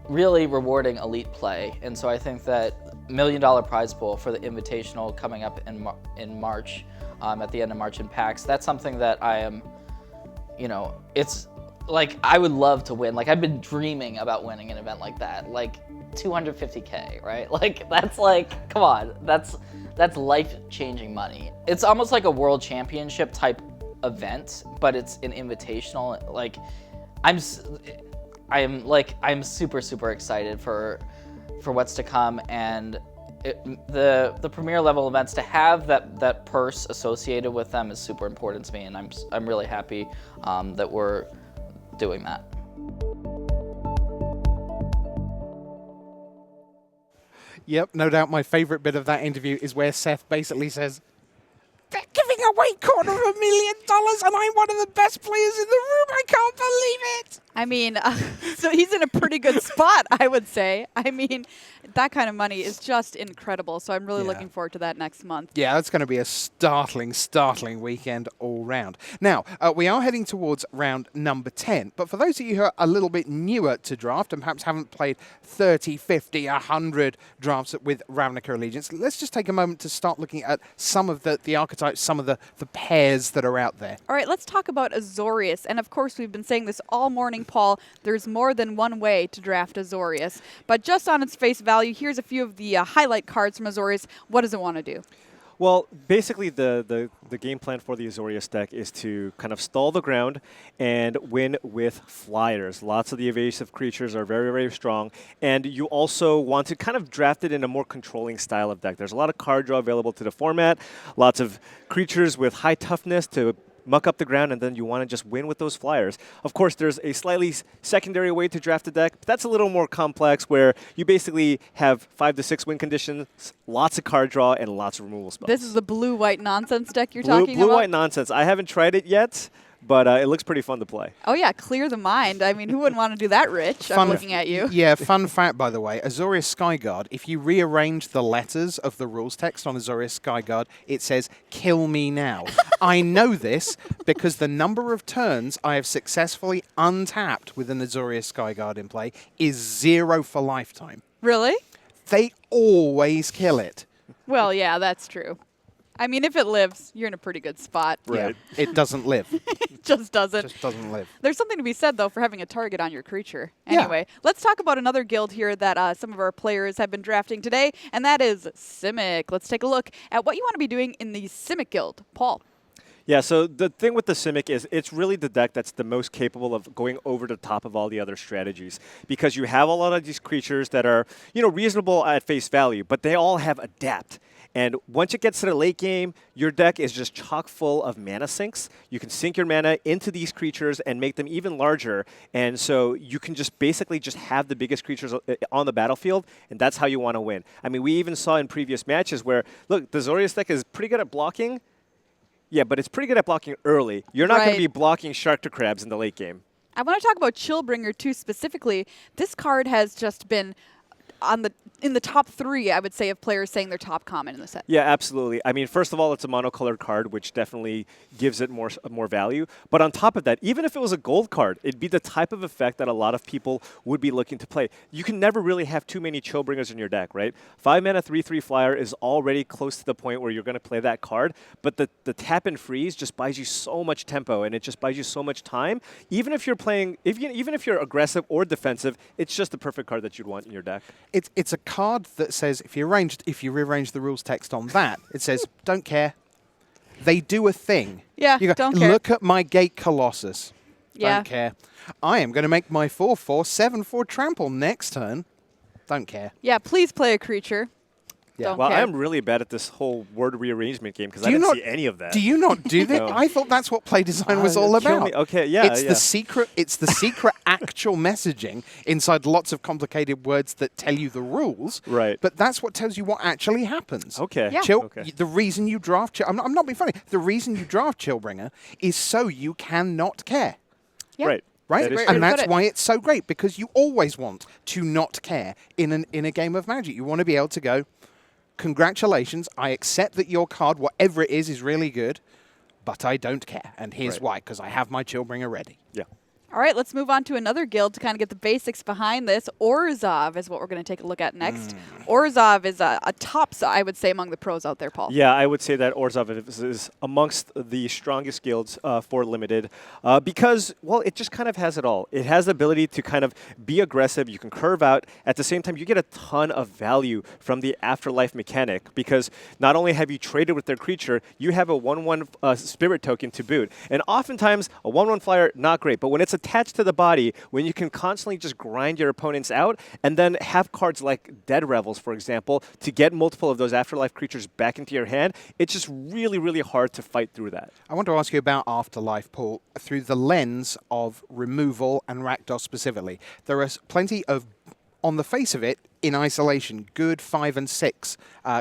really rewarding elite play. And so I think that $1 million prize pool for the Invitational coming up in March, at the end of March in PAX, that's something that I am, it's I would love to win. I've been dreaming about winning an event like that, $250K, right? That's come on, that's life-changing money. It's almost like a world championship type event, but it's an invitational. I'm super, super excited for for what's to come, and the premier level events, to have that purse associated with them is super important to me, and I'm really happy that we're doing that. Yep, no doubt my favorite bit of that interview is where Seth basically says, "They're giving away $250,000 and I'm one of the best players in the room. I can't believe it." I mean, so he's in a pretty good spot, I would say. I mean, that kind of money is just incredible. So I'm really looking forward to that next month. Yeah, that's going to be a startling weekend all round. Now, we are heading towards round number 10. But for those of you who are a little bit newer to draft and perhaps haven't played 30, 50, 100 drafts with Ravnica Allegiance, let's just take a moment to start looking at some of the archetypes, some of the pairs that are out there. All right, let's talk about Azorius. And of course, we've been saying this all morning, Paul. There's more than one way to draft Azorius. But just on its face value, here's a few of the highlight cards from Azorius. What does it want to do? Well, basically the game plan for the Azorius deck is to kind of stall the ground and win with flyers. Lots of the evasive creatures are very, very strong. And you also want to kind of draft it in a more controlling style of deck. There's a lot of card draw available to the format, lots of creatures with high toughness to muck up the ground, and then you want to just win with those flyers. Of course, there's a slightly secondary way to draft a deck, but that's a little more complex, where you basically have 5 to 6 win conditions, lots of card draw, and lots of removal spells. This is the blue-white nonsense deck you're talking about? Blue-white nonsense. I haven't tried it yet, but it looks pretty fun to play. Oh, yeah, clear the mind. I mean, who wouldn't want to do that, Rich? I'm looking at you. Yeah, fun fact, by the way, Azorius Skyguard, if you rearrange the letters of the rules text on Azorius Skyguard, it says, "Kill me now." I know this because the number of turns I have successfully untapped with an Azorius Skyguard in play is 0 for lifetime. Really? They always kill it. Well, yeah, that's true. I mean, if it lives, you're in a pretty good spot. Right. Yeah, it doesn't live. It just doesn't. Just doesn't live. There's something to be said, though, for having a target on your creature. Anyway, let's talk about another guild here that some of our players have been drafting today, and that is Simek. Let's take a look at what you want to be doing in the Simek Guild. Paul. Yeah, so the thing with the Simek is it's really the deck that's the most capable of going over the top of all the other strategies, because you have a lot of these creatures that are, reasonable at face value, but they all have adapt. And once it gets to the late game, your deck is just chock full of mana sinks. You can sink your mana into these creatures and make them even larger. And so you can just basically just have the biggest creatures on the battlefield, and that's how you want to win. I mean, we even saw in previous matches where, look, the Azorius deck is pretty good at blocking. Yeah, but it's pretty good at blocking early. You're not going to be blocking Shark to Crabs in the late game. I want to talk about Chillbringer, too, specifically. This card has just been in the top 3, I would say, of players saying they're top common in the set. Yeah, absolutely. I mean, first of all, it's a monocolored card, which definitely gives it more value. But on top of that, even if it was a gold card, it'd be the type of effect that a lot of people would be looking to play. You can never really have too many Chillbringers in your deck, right? 5 mana, 3/3 flyer is already close to the point where you're going to play that card. But the tap and freeze just buys you so much tempo, and it just buys you so much time. Even if you're playing, even if you're aggressive or defensive, it's just the perfect card that you'd want in your deck. It's a card that says, if you rearrange the rules text on that, it says, "Don't care." They do a thing. Yeah, you go, don't care. "Look at my Gate Colossus." Yeah. Don't care. I am going to make my 4/4 7/4 trample next turn. Don't care. Yeah, please play a creature. Yeah. Well, care. I'm really bad at this whole word rearrangement game because I didn't see any of that. Do you not do that? No. I thought that's what play design was all kill about. me. Okay, yeah, It's yeah. the secret. It's the secret actual messaging inside lots of complicated words that tell you the rules. Right. But that's what tells you what actually happens. Okay. Yeah. Okay. The reason you draft. I'm not being funny. The reason you draft Chillbringer is so you cannot care. Yeah. Right. Right, That is Great true. way and to put that's it. why it's so great, because you always want to not care in a game of Magic. You want to be able to go, "Congratulations, I accept that your card, whatever it is really good, but I don't care, and here's why, because I have my Chillbringer ready." Yeah. All right, let's move on to another guild to kind of get the basics behind this. Orzhov is what we're going to take a look at next. Orzhov is a top, I would say, among the pros out there, Paul. Yeah, I would say that Orzhov is amongst the strongest guilds for Limited because, well, it just kind of has it all. It has the ability to kind of be aggressive. You can curve out. At the same time, you get a ton of value from the Afterlife mechanic because not only have you traded with their creature, you have a 1/1 spirit token to boot. And oftentimes, a 1/1 flyer, not great. But when it's a attached to the body when you can constantly just grind your opponents out and then have cards like Dead Revels, for example, to get multiple of those Afterlife creatures back into your hand. It's just really, really hard to fight through that. I want to ask you about Afterlife, Paul, through the lens of removal and Rakdos specifically. There are plenty of, on the face of it, in isolation, good 5 and 6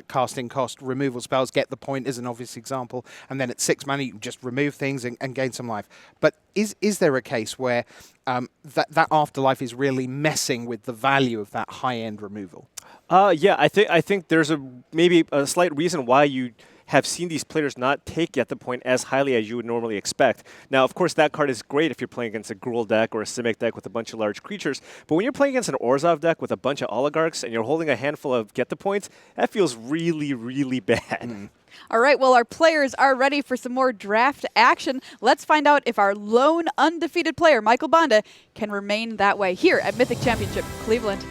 casting cost removal spells. Get the Point is an obvious example, and then at 6 mana you can just remove things and gain some life. But is there a case where that Afterlife is really messing with the value of that high-end removal? Yeah, I think there's maybe a slight reason why you have seen these players not take Get the Point as highly as you would normally expect. Now, of course, that card is great if you're playing against a Gruul deck or a Simek deck with a bunch of large creatures, but when you're playing against an Orzhov deck with a bunch of Oligarchs and you're holding a handful of Get the Points, that feels really, really bad. All right, well, our players are ready for some more draft action. Let's find out if our lone undefeated player, Michael Bonde, can remain that way here at Mythic Championship Cleveland.